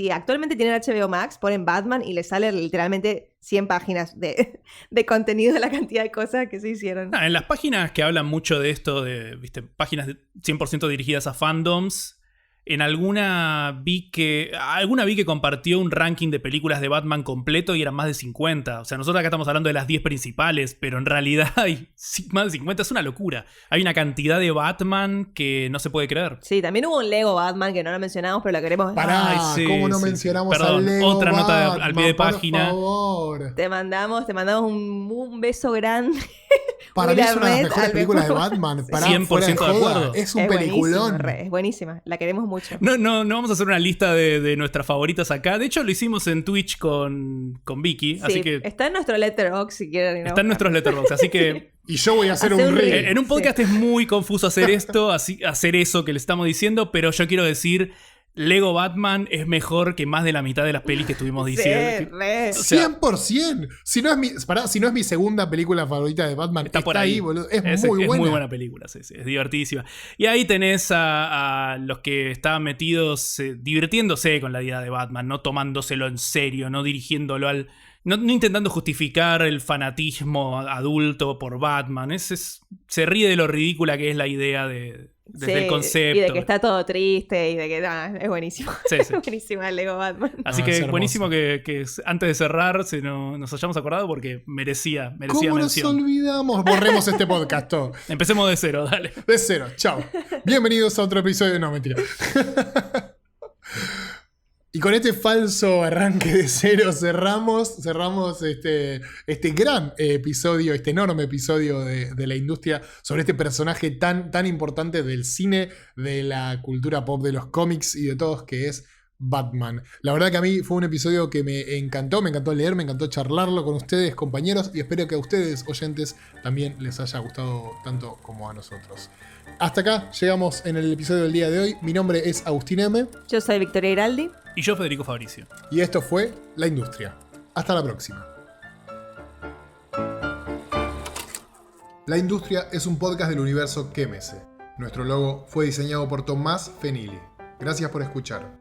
actualmente tienen HBO Max, ponen Batman y les sale literalmente 100 páginas de contenido de la cantidad de cosas que se hicieron. En las páginas que hablan mucho de esto, ¿viste? Páginas 100% dirigidas a fandoms, en alguna vi que compartió un ranking de películas de Batman completo y eran más de 50. O sea, nosotros acá estamos hablando de las 10 principales, pero en realidad hay más de 50. Es una locura. Hay una cantidad de Batman que no se puede creer. Sí, también hubo un Lego Batman que no lo mencionamos, pero lo queremos... Pará, ¿cómo no mencionamos al Lego otra nota Batman, al pie de página. Por favor. Te mandamos un beso grande. Para mí es una de las mejores películas de Batman. Pará, 100% de acuerdo. Es un peliculón. Es buenísima. La queremos mucho. No vamos a hacer una lista de nuestras favoritas acá. De hecho, lo hicimos en Twitch con Vicky. Sí, así que está en nuestro Letterboxd si quieren. Está en nuestros Letterboxd, así que... Y yo voy a hacer un reel. En un podcast es muy confuso hacer esto, hacer eso que le estamos diciendo, pero yo quiero decir... Lego Batman es mejor que más de la mitad de las pelis que estuvimos diciendo. Sí, 100%. Si no es mi segunda película favorita de Batman, está por ahí, boludo. Es muy buena. Es muy buena película, sí, es divertidísima. Y ahí tenés a los que estaban metidos divirtiéndose con la idea de Batman, no tomándoselo en serio, no dirigiéndolo no intentando justificar el fanatismo adulto por Batman. Se ríe de lo ridícula que es la idea de desde el Sí, concepto. y de que está todo triste y de que es buenísimo. Sí, sí. Es buenísimo el Lego Batman. Así Ah, que es hermoso. buenísimo que antes de cerrar nos hayamos acordado porque merecía ¿Cómo nos mención. olvidamos? Borremos este podcast todo. Empecemos de cero, dale. De cero, chao. Bienvenidos a otro episodio. No, mentira. Y con este falso arranque de cero cerramos este gran episodio, este enorme episodio de la industria sobre este personaje tan importante del cine, de la cultura pop, de los cómics y de todos, que es Batman. La verdad que a mí fue un episodio que me encantó leer, me encantó charlarlo con ustedes, compañeros, y espero que a ustedes, oyentes, también les haya gustado tanto como a nosotros. Hasta acá llegamos en el episodio del día de hoy. Mi nombre es Agustín M. Yo soy Victoria Iraldi. Y yo, Federico Fabricio. Y esto fue La Industria. Hasta la próxima. La Industria es un podcast del universo QMS. Nuestro logo fue diseñado por Tomás Fenili. Gracias por escuchar.